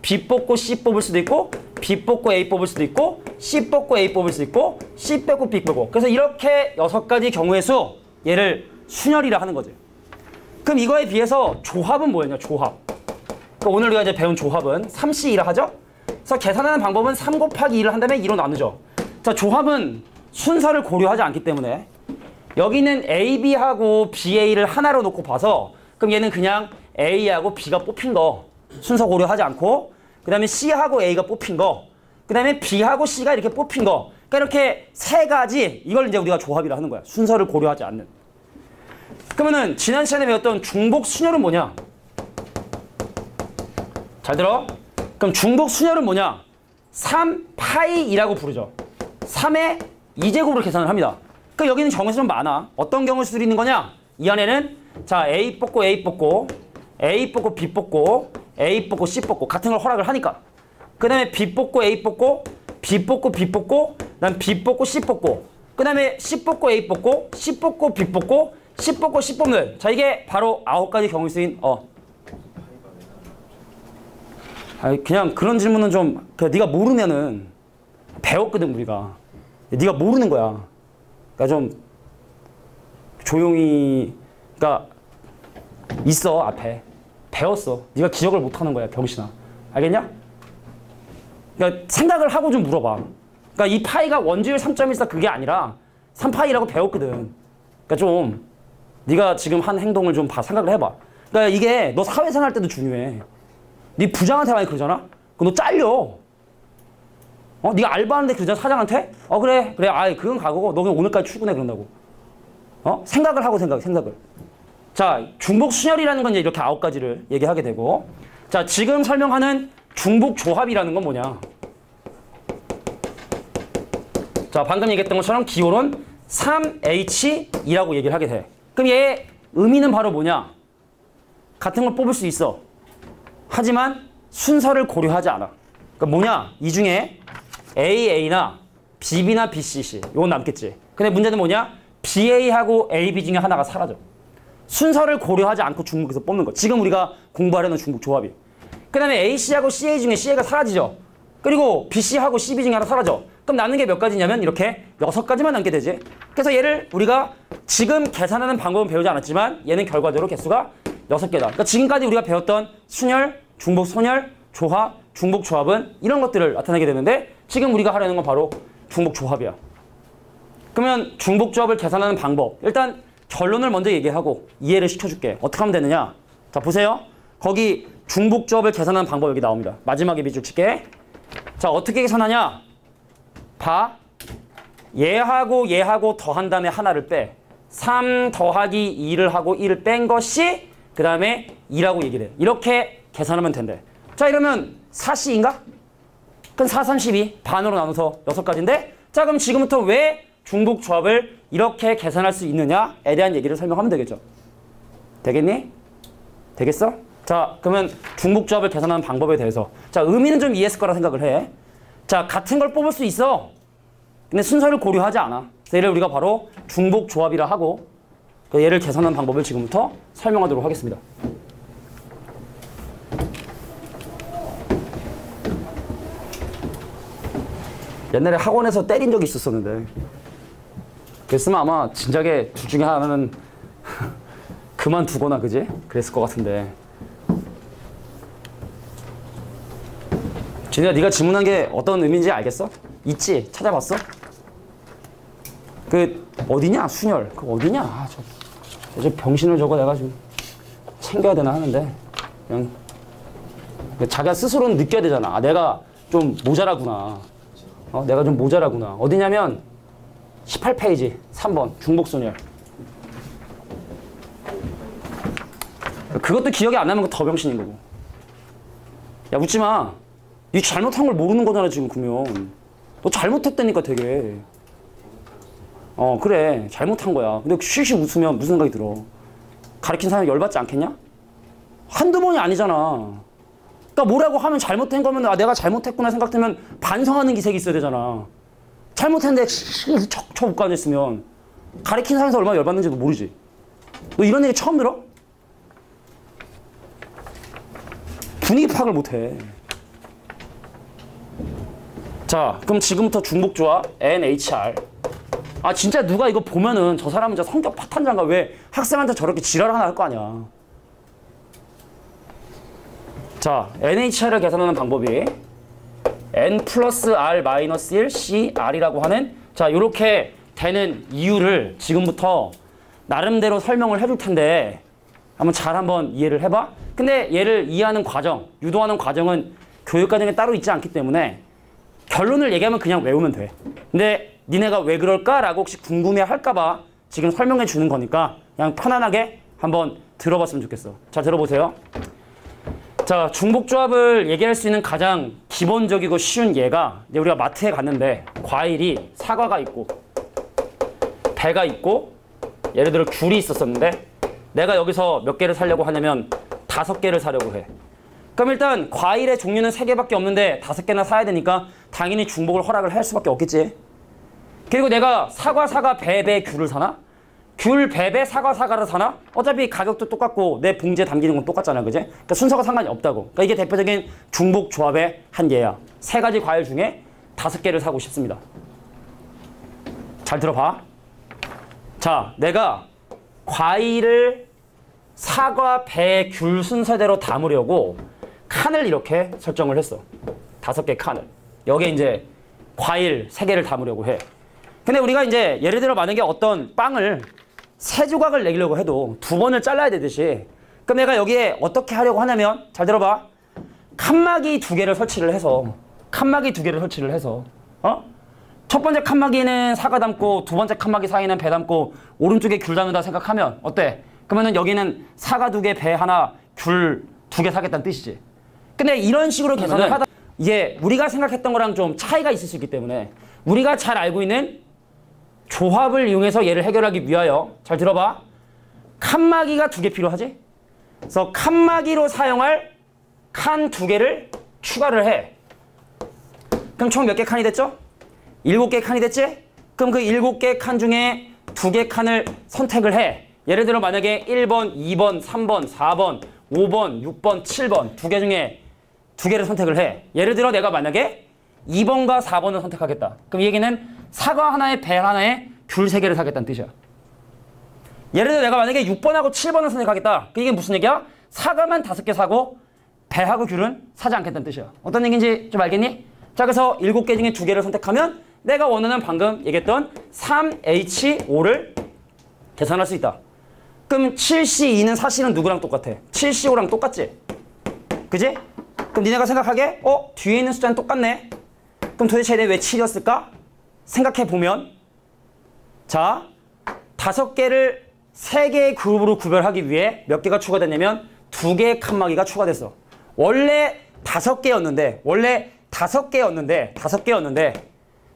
B 뽑고 C 뽑을 수도 있고 B 뽑고 A 뽑을 수도 있고 C 뽑고 A 뽑을 수도 있고 C 빼고 B 빼고 그래서 이렇게 6가지 경우의 수 얘를 순열이라 하는 거지. 그럼 이거에 비해서 조합은 뭐였냐? 조합. 그러니까 오늘 우리가 이제 배운 조합은 3C2라 하죠? 그래서 계산하는 방법은 3 곱하기 2를 한 다음에 2로 나누죠. 자 조합은 순서를 고려하지 않기 때문에 여기는 AB하고 BA를 하나로 놓고 봐서 그럼 얘는 그냥 A하고 B가 뽑힌 거 순서 고려하지 않고 그 다음에 C하고 A가 뽑힌 거 그 다음에 B하고 C가 이렇게 뽑힌 거 그러니까 이렇게 3가지 이걸 이제 우리가 조합이라 하는 거야. 순서를 고려하지 않는. 그러면은 지난 시간에 배웠던 중복 순열은 뭐냐? 잘 들어. 그럼 중복 순열은 뭐냐? 3파이라고 부르죠. 3의 2제곱으로 계산을 합니다. 그러니까 여기는 경우수 좀 많아. 어떤 경우수들이 있는 거냐? 이 안에는 자 A 뽑고 A 뽑고 A 뽑고 B 뽑고 A 뽑고 C 뽑고 같은 걸 허락을 하니까 그 다음에 B 뽑고 A 뽑고 B 뽑고 B 뽑고 그 다음 B 뽑고 C 뽑고 그 다음에 C 뽑고 A 뽑고 C 뽑고 B 뽑고 C 뽑고 C 뽑는 자 이게 바로 9가지 경우수인 그냥 그런 질문은 좀 네가 모르면은 배웠거든 우리가. 네가 모르는 거야. 그러니까 좀 조용히 그러니까 있어 앞에 배웠어. 네가 기억을 못하는 거야 병신아. 알겠냐? 그러니까 생각을 하고 좀 물어봐. 그러니까 이 파이가 원주율 3.14 그게 아니라 3파이라고 배웠거든. 그러니까 좀 네가 지금 한 행동을 좀 생각을 해봐. 그러니까 이게 너 사회생활 할 때도 중요해. 네 부장한테 많이 그러잖아? 그럼 너 잘려. 네가 알바하는데 그러잖아 사장한테? 그래 그건 가고 너 그냥 오늘까지 출근해 그런다고. 생각을 하고 생각을. 자 중복 순열이라는 건 이제 이렇게 9가지를 얘기하게 되고 자 지금 설명하는 중복 조합이라는 건 뭐냐? 자 방금 얘기했던 것처럼 기호론 3H2라고 얘기를 하게 돼. 그럼 얘의 의미는 바로 뭐냐? 같은 걸 뽑을 수 있어. 하지만 순서를 고려하지 않아. 그러니까 뭐냐? 이 중에 AA나 BB나 BCC 이건 남겠지. 근데 문제는 뭐냐? BA하고 AB 중에 하나가 사라져. 순서를 고려하지 않고 중복해서 뽑는 거. 지금 우리가 공부하려는 중복 조합이. 그 다음에 AC하고 CA 중에 CA가 사라지죠. 그리고 BC하고 CB 중에 하나 사라져. 그럼 남는 게 몇 가지냐면 이렇게 6가지만 남게 되지. 그래서 얘를 우리가 지금 계산하는 방법은 배우지 않았지만 얘는 결과적으로 개수가 6개다. 그러니까 지금까지 우리가 배웠던 순열, 중복 순열, 조합, 중복 조합은 이런 것들을 나타내게 되는데 지금 우리가 하려는 건 바로 중복 조합이야. 그러면 중복 조합을 계산하는 방법. 일단 결론을 먼저 얘기하고 이해를 시켜줄게. 어떻게 하면 되느냐? 자 보세요. 거기 중복 조합을 계산하는 방법 여기 나옵니다. 마지막에 밑줄 칠게. 자 어떻게 계산하냐? 봐. 얘하고 더한 다음에 하나를 빼. 3 더하기 2를 하고 1을 뺀 것이 그 다음에 2라고 얘기를 해. 이렇게 계산하면 된대. 자, 이러면 4C인가? 그럼 4, 32 반으로 나눠서 6가지인데 자, 그럼 지금부터 왜 중복 조합을 이렇게 계산할 수 있느냐에 대한 얘기를 설명하면 되겠죠. 되겠니? 되겠어? 자, 그러면 중복 조합을 계산하는 방법에 대해서 자, 의미는 좀 이해했을 거라 생각을 해. 자, 같은 걸 뽑을 수 있어. 근데 순서를 고려하지 않아. 그래서 얘를 우리가 바로 중복 조합이라 하고 얘를 계산하는 방법을 지금부터 설명하도록 하겠습니다. 옛날에 학원에서 때린 적이 있었었는데 그랬으면 아마 진작에 둘 중에 하나는 그만두거나 그지? 그랬을 것 같은데 진우야, 네가 질문한 게 어떤 의미인지 알겠어? 있지? 찾아봤어? 그 어디냐? 순열 그 어디냐? 아, 저 병신을 저거 내가 좀 챙겨야 되나 하는데 그냥 자기가 스스로는 느껴야 되잖아. 아, 내가 좀 모자라구나. 내가 좀 모자라구나. 어디냐면 18페이지 3번 중복순열. 그것도 기억이 안 나면 더 병신인 거고. 야, 웃지 마. 니 잘못한 걸 모르는 거잖아 지금. 그러면 너 잘못했다니까 되게. 그래 잘못한 거야. 근데 쉬쉬 웃으면 무슨 생각이 들어? 가르친 사람이 열받지 않겠냐? 한두 번이 아니잖아. 그러니까 뭐라고 하면 잘못된 거면 아, 내가 잘못했구나 생각되면 반성하는 기색이 있어야 되잖아. 잘못했는데 척척 웃고 앉아있으면 가르친 사람에서 얼마나 열받는지도 모르지. 너 이런 얘기 처음 들어? 분위기 파악을 못해. 자, 그럼 지금부터 중복조합 NHR. 아, 진짜 누가 이거 보면은 저 사람은 진짜 성격 파탄자인가? 왜 학생한테 저렇게 지랄 하나 할 거 아니야. 자, NHR을 계산하는 방법이 N 플러스 R 마이너스 1 CR이라고 하는 자, 요렇게 되는 이유를 지금부터 나름대로 설명을 해줄 텐데 한번 잘 한번 이해를 해봐. 근데 얘를 이해하는 과정, 유도하는 과정은 교육과정에 따로 있지 않기 때문에 결론을 얘기하면 그냥 외우면 돼. 근데 니네가 왜 그럴까라고 혹시 궁금해할까봐 지금 설명해 주는 거니까 그냥 편안하게 한번 들어봤으면 좋겠어. 자, 들어보세요. 자, 중복조합을 얘기할 수 있는 가장 기본적이고 쉬운 예가 이제 우리가 마트에 갔는데 과일이 사과가 있고 배가 있고 예를 들어 귤이 있었었는데 내가 여기서 몇 개를 사려고 하냐면 5개를 사려고 해. 그럼 일단 과일의 종류는 3개밖에 없는데 5개나 사야 되니까 당연히 중복을 허락을 할 수밖에 없겠지. 그리고 내가 사과, 배, 귤을 사나? 귤, 배, 사과를 사나? 어차피 가격도 똑같고 내 봉지에 담기는 건 똑같잖아, 그지? 그러니까 순서가 상관이 없다고. 그러니까 이게 대표적인 중복 조합의 한 예야. 3가지 과일 중에 5개를 사고 싶습니다. 잘 들어봐. 자, 내가 과일을 사과, 배, 귤 순서대로 담으려고 칸을 이렇게 설정을 했어. 5개 칸을. 여기에 이제 과일 3개를 담으려고 해. 근데 우리가 이제 예를 들어 만약에 어떤 빵을 3조각을 내려고 해도 2번을 잘라야 되듯이 그럼 내가 여기에 어떻게 하려고 하냐면 잘 들어봐. 칸막이 2개를 설치를 해서 첫 번째 칸막이는 사과 담고 두 번째 칸막이 사이는 배 담고 오른쪽에 귤 담는다 생각하면 어때? 그러면은 여기는 사과 2개, 배 하나, 귤 2개 사겠다는 뜻이지. 근데 이런 식으로 계산을 하다 이게 우리가 생각했던 거랑 좀 차이가 있을 수 있기 때문에 우리가 잘 알고 있는 조합을 이용해서 얘를 해결하기 위하여 잘 들어봐. 칸막이가 2개 필요하지? 그래서 칸막이로 사용할 칸 2개를 추가를 해. 그럼 총 몇 개 칸이 됐죠? 7개 칸이 됐지? 그럼 그 7개 칸 중에 2개 칸을 선택을 해. 예를 들어 만약에 1번, 2번, 3번, 4번, 5번, 6번, 7번 2개 중에 2개를 선택을 해. 예를 들어 내가 만약에 2번과 4번을 선택하겠다. 그럼 이 얘기는 사과 하나에 배 하나에 귤 3개를 사겠다는 뜻이야. 예를 들어 내가 만약에 6번하고 7번을 선택하겠다. 이게 무슨 얘기야? 사과만 5개 사고 배하고 귤은 사지 않겠다는 뜻이야. 어떤 얘기인지 좀 알겠니? 자, 그래서 7개 중에 2개를 선택하면 내가 원하는 방금 얘기했던 3H5를 계산할 수 있다. 그럼 7C2는 사실은 누구랑 똑같아? 7C5랑 똑같지? 그지? 그럼 니네가 생각하기에 뒤에 있는 숫자는 똑같네. 그럼 도대체 얘네 왜 7이었을까? 생각해보면 자, 5개를 세 개의 그룹으로 구별하기 위해 몇 개가 추가됐냐면 2개의 칸막이가 추가됐어. 원래 5개였는데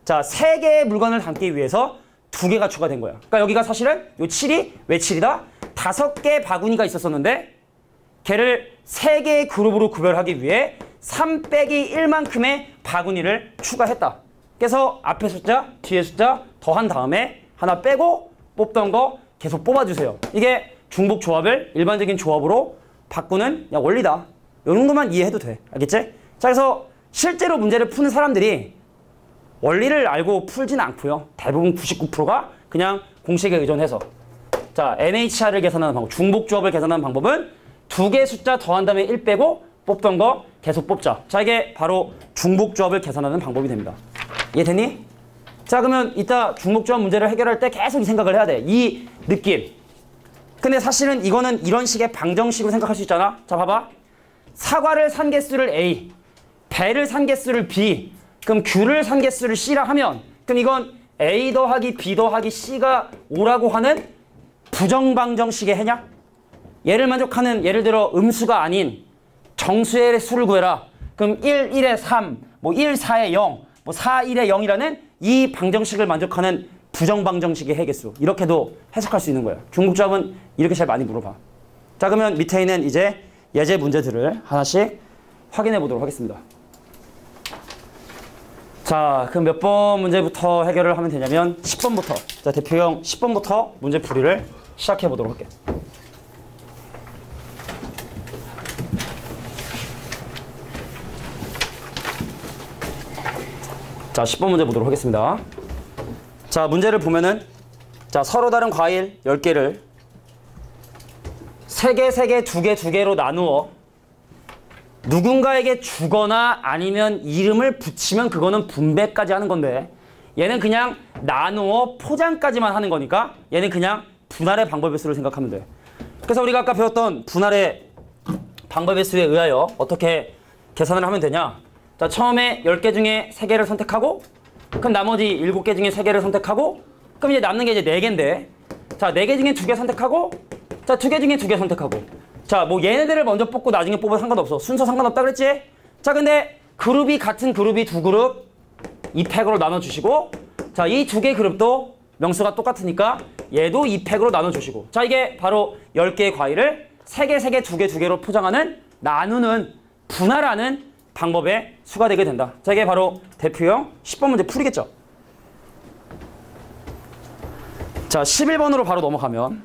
자, 3개의 물건을 담기 위해서 2개가 추가된 거야. 그러니까 여기가 사실은 요 7이 왜 7이다? 5개 바구니가 있었었는데 걔를 3개의 그룹으로 구별하기 위해 3 빼기 1만큼의 바구니를 추가했다. 그래서 앞에 숫자, 뒤에 숫자 더한 다음에 하나 빼고 뽑던 거 계속 뽑아주세요. 이게 중복 조합을 일반적인 조합으로 바꾸는 원리다. 이 정도만 이해해도 돼. 알겠지? 자, 그래서 실제로 문제를 푸는 사람들이 원리를 알고 풀지는 않고요. 대부분 99%가 그냥 공식에 의존해서. 자, NHR을 계산하는 방법, 중복 조합을 계산하는 방법은 2개 숫자 더한 다음에 1 빼고 뽑던 거 계속 뽑자. 자, 이게 바로 중복 조합을 계산하는 방법이 됩니다. 이해됐니? 자, 그러면 이따 중복 조합 문제를 해결할 때 계속 이 생각을 해야 돼. 이 느낌. 근데 사실은 이거는 이런 식의 방정식으로 생각할 수 있잖아. 자, 봐봐. 사과를 산 개수를 A, 배를 산 개수를 B, 그럼 귤을 산 개수를 C라 하면 그럼 이건 A 더하기 B 더하기 C가 O라고 하는 부정방정식의 해냐? 얘를 만족하는 예를 들어 음수가 아닌 정수의 수를 구해라. 그럼 1, 1에 3, 뭐 1, 4에 0, 뭐 4, 1에 0이라는 이 방정식을 만족하는 부정방정식의 해개수. 이렇게도 해석할 수 있는 거예요. 중복조합은 이렇게 제일 많이 물어봐. 자, 그러면 밑에 있는 이제 예제 문제들을 하나씩 확인해 보도록 하겠습니다. 자, 그럼 몇 번 문제부터 해결을 하면 되냐면 10번부터. 자, 대표형 10번부터 문제 풀이를 시작해 보도록 할게요. 자, 10번 문제 보도록 하겠습니다. 자, 문제를 보면은 자, 서로 다른 과일 10개를 3개, 3개, 2개, 2개로 나누어 누군가에게 주거나 아니면 이름을 붙이면 그거는 분배까지 하는 건데 얘는 그냥 나누어 포장까지만 하는 거니까 얘는 그냥 분할의 방법의 수를 생각하면 돼. 그래서 우리가 아까 배웠던 분할의 방법의 수에 의하여 어떻게 계산을 하면 되냐. 자, 처음에 10개 중에 3개를 선택하고 그럼 나머지 7개 중에 3개를 선택하고 그럼 이제 남는 게 이제 4개인데 자, 4개 중에 2개 선택하고 자, 2개 중에 2개 선택하고 자, 뭐 얘네들을 먼저 뽑고 나중에 뽑아도 상관없어. 순서 상관없다 그랬지? 자, 근데 그룹이 같은 그룹이 2그룹 2팩으로 나눠주시고 자, 이 2개 그룹도 명수가 똑같으니까 얘도 2팩으로 나눠주시고 자, 이게 바로 10개의 과일을 3개, 3개, 2개, 2개로 포장하는 나누는 분할하는 방법의 수가 되게 된다. 자, 이게 바로 대표형 10번 문제 풀이겠죠. 자, 11번으로 바로 넘어가면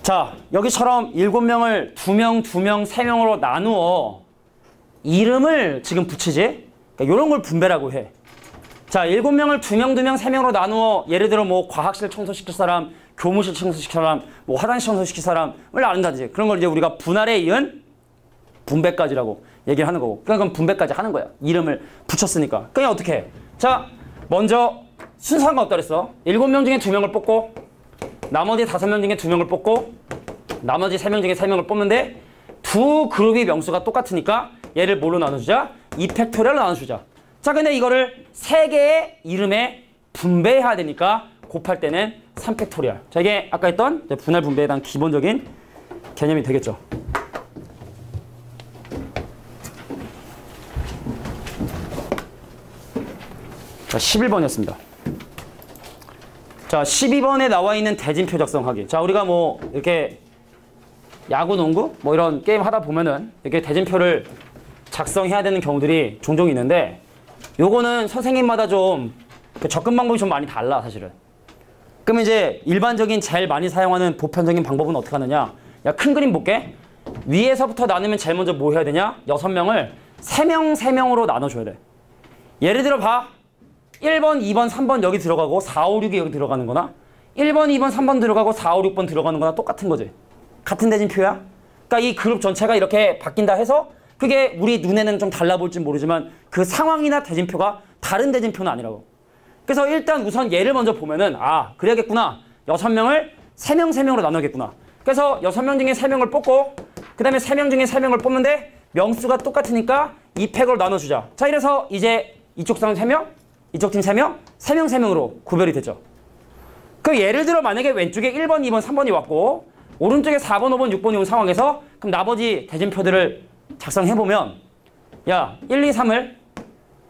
자, 여기처럼 7명을 2명, 2명, 3명으로 나누어 이름을 지금 붙이지? 그러니까 이런 걸 분배라고 해. 자, 7명을 2명, 2명, 3명으로 나누어 예를 들어 뭐 과학실 청소시킬 사람, 교무실 청소시킬 사람, 뭐 화장실 청소시킬 사람을 나눈다든지 그런 걸 이제 우리가 분할에 이은 분배까지라고 얘기를 하는 거고 그건 분배까지 하는 거야. 이름을 붙였으니까. 그냥 어떻게 해? 자, 먼저 순서 상관없다 그랬어. 7명 중에 2명을 뽑고 나머지 5명 중에 2명을 뽑고 나머지 3명 중에 3명을 뽑는데 두 그룹이 명수가 똑같으니까 얘를 뭘로 나눠주자? 2팩토리얼로 나눠주자. 자, 근데 이거를 3개의 이름에 분배해야 되니까 곱할 때는 3팩토리얼. 자, 이게 아까 했던 분할 분배에 대한 기본적인 개념이 되겠죠. 자, 11번이었습니다. 자, 12번에 나와 있는 대진표 작성하기. 자, 우리가 뭐 이렇게 야구, 농구 뭐 이런 게임 하다 보면은 이렇게 대진표를 작성해야 되는 경우들이 종종 있는데 요거는 선생님마다 좀 접근 방법이 좀 많이 달라, 사실은. 그럼 이제 일반적인 제일 많이 사용하는 보편적인 방법은 어떻게 하느냐? 야, 큰 그림 볼게. 위에서부터 나누면 제일 먼저 뭐 해야 되냐? 6명을 3명, 3명으로 나눠줘야 돼. 예를 들어 봐. 1번, 2번, 3번 여기 들어가고 4, 5, 6이 여기 들어가는 거나 1번, 2번, 3번 들어가고 4, 5, 6번 들어가는 거나 똑같은 거지. 같은 대진표야. 그러니까 이 그룹 전체가 이렇게 바뀐다 해서 그게 우리 눈에는 좀 달라 볼지 모르지만 그 상황이나 대진표가 다른 대진표는 아니라고. 그래서 일단 우선 얘를 먼저 보면은 아, 그래야겠구나. 6명을 3명, 3명으로 나누겠구나. 그래서 6명 중에 3명을 뽑고 그 다음에 3명 중에 3명을 뽑는데 명수가 똑같으니까 2팩으로 나눠주자. 자, 이래서 이제 이쪽 사람 3명, 이쪽 팀 3명, 3명, 3명으로 구별이 됐죠. 그 예를 들어 만약에 왼쪽에 1번, 2번, 3번이 왔고 오른쪽에 4번, 5번, 6번이 온 상황에서 그럼 나머지 대진표들을 작성해보면 야, 1, 2, 3을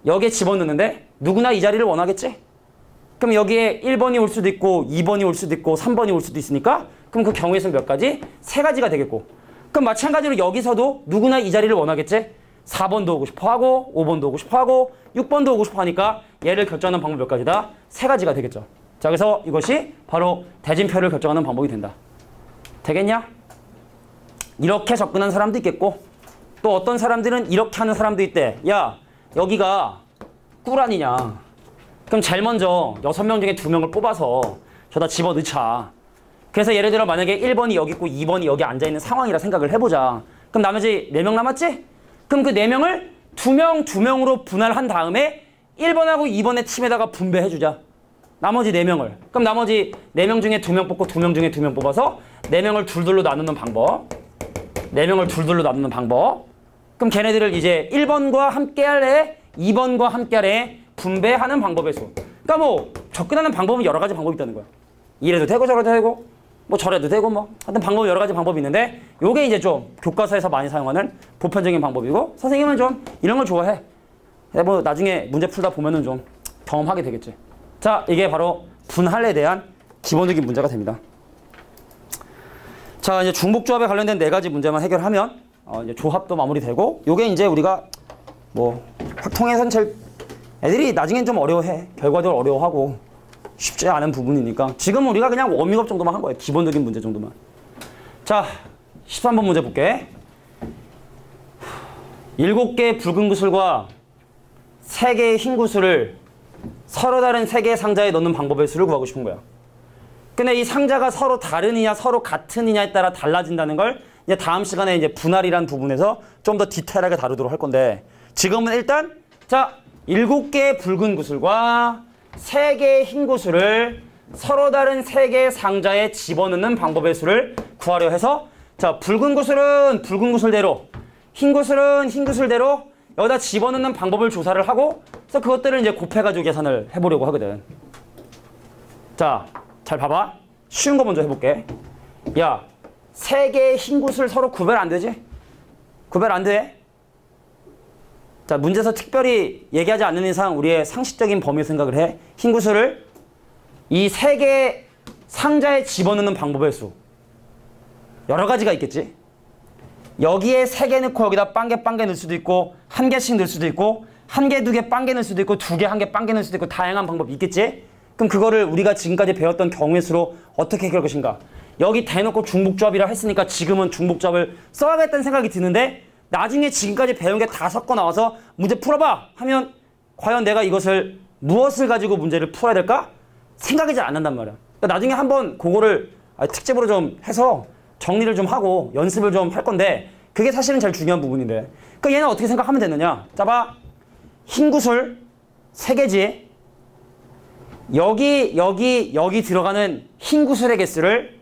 여기에 집어넣는데 누구나 이 자리를 원하겠지? 그럼 여기에 1번이 올 수도 있고 2번이 올 수도 있고 3번이 올 수도 있으니까 그럼 그 경우의 수는 몇 가지? 3가지가 되겠고 그럼 마찬가지로 여기서도 누구나 이 자리를 원하겠지? 4번도 오고 싶어하고 5번도 오고 싶어하고 6번도 오고 싶어하니까 얘를 결정하는 방법 몇 가지다? 3가지가 되겠죠. 자, 그래서 이것이 바로 대진표를 결정하는 방법이 된다. 되겠냐? 이렇게 접근한 사람도 있겠고 또 어떤 사람들은 이렇게 하는 사람도 있대. 야, 여기가 꿀 아니냐. 그럼 제일 먼저 6명 중에 2명을 뽑아서 저다 집어넣자. 그래서 예를 들어 만약에 1번이 여기 있고 2번이 여기 앉아있는 상황이라 생각을 해보자. 그럼 나머지 4명 남았지? 그럼 그 4명을 2명, 2명으로 분할한 다음에 1번하고 2번의 팀에다가 분배해주자. 나머지 4명을. 그럼 나머지 4명 중에 2명 뽑고 2명 중에 2명 뽑아서 4명을 둘둘로 나누는 방법. 4명을 둘둘로 나누는 방법. 그럼 걔네들을 이제 1번과 함께 할래? 2번과 함께 할래? 분배하는 방법의 수. 그러니까 뭐 접근하는 방법은 여러 가지 방법이 있다는 거야. 이래도 되고 저래도 되고 뭐 저래도 되고 뭐 하여튼 방법이 여러 가지 방법이 있는데 요게 이제 좀 교과서에서 많이 사용하는 보편적인 방법이고 선생님은 좀 이런 걸 좋아해. 뭐 나중에 문제 풀다 보면은 좀 경험하게 되겠지. 자, 이게 바로 분할에 대한 기본적인 문제가 됩니다. 자, 이제 중복조합에 관련된 4가지 문제만 해결하면 이제 조합도 마무리되고 요게 이제 우리가 뭐 확통에서는 제일 애들이 나중엔 좀 어려워해. 결과도 어려워하고 쉽지 않은 부분이니까 지금 우리가 그냥 워밍업 정도만 한 거예요. 기본적인 문제 정도만. 자, 13번 문제 볼게. 7개의 붉은 구슬과 3개의 흰 구슬을 서로 다른 3개의 상자에 넣는 방법의 수를 구하고 싶은 거야. 근데 이 상자가 서로 다르느냐 서로 같으느냐에 따라 달라진다는 걸 이제 다음 시간에 이제 분할이란 부분에서 좀 더 디테일하게 다루도록 할 건데 지금은 일단 자, 7개의 붉은 구슬과 3개의 흰 구슬을 서로 다른 3개의 상자에 집어넣는 방법의 수를 구하려 해서 자, 붉은 구슬은 붉은 구슬대로 흰 구슬은 흰 구슬대로 여기다 집어넣는 방법을 조사를 하고 그래서 그것들을 이제 곱해가지고 계산을 해보려고 하거든. 자, 잘 봐봐. 쉬운 거 먼저 해볼게. 야, 3개의 흰 구슬 서로 구별 안 되지? 구별 안 돼. 자, 문제에서 특별히 얘기하지 않는 이상 우리의 상식적인 범위 생각을 해. 흰 구슬을 이 3개의 상자에 집어넣는 방법의 수. 여러 가지가 있겠지? 여기에 3개 넣고 여기다 빵개 넣을 수도 있고 1개씩 넣을 수도 있고 1개, 2개 빵개 넣을 수도 있고 2개, 1개 빵개 넣을 수도 있고 다양한 방법이 있겠지? 그럼 그거를 우리가 지금까지 배웠던 경우의 수로 어떻게 해결할 것인가? 여기 대놓고 중복조합이라 했으니까 지금은 중복조합을 써야겠다는 생각이 드는데 나중에 지금까지 배운 게 다 섞어 나와서 문제 풀어봐 하면 과연 내가 이것을 무엇을 가지고 문제를 풀어야 될까? 생각이 잘 안 난단 말이야. 그러니까 나중에 한번 그거를 특집으로 좀 해서 정리를 좀 하고 연습을 좀 할 건데 그게 사실은 제일 중요한 부분인데 그러니까 얘는 어떻게 생각하면 되느냐? 자, 봐. 흰 구슬 3개지. 여기 들어가는 흰 구슬의 개수를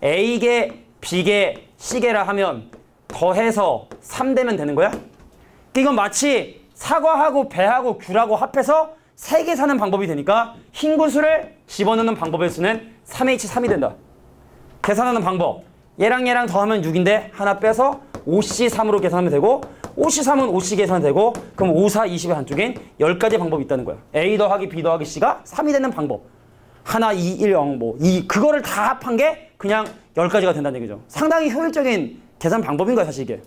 A개, B개, C개라 하면 더해서 3되면 되는 거야? 이건 마치 사과하고 배하고 귤하고 합해서 3개 사는 방법이 되니까 흰 구슬을 집어넣는 방법의 수는 3H3이 된다. 계산하는 방법. 얘랑 얘랑 더하면 6인데 하나 빼서 5C3으로 계산하면 되고 5C3은 5C 계산되고 그럼 5, 4, 20의 한쪽엔 10가지 방법이 있다는 거야. A 더하기 B 더하기 C가 3이 되는 방법. 하나, 2, 1, 0, 뭐 그거를 다 합한 게 그냥 10가지가 된다는 얘기죠. 상당히 효율적인 계산 방법인 거야 사실 이게.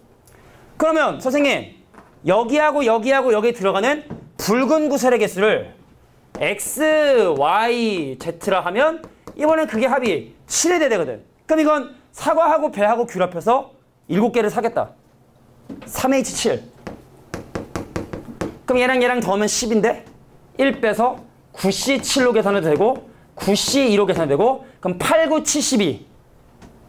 그러면 선생님 여기하고 여기 들어가는 붉은 구슬의 개수를 X, Y, Z라 하면 이번엔 그게 합이 7이 돼야 되거든. 그럼 이건 사과하고 배하고 귤 합해서 7개를 사겠다. 3H7. 그럼 얘랑 더하면 10인데 1 빼서 9C7로 계산해도 되고 9C2로 계산해도 되고 그럼 8, 9, 7, 12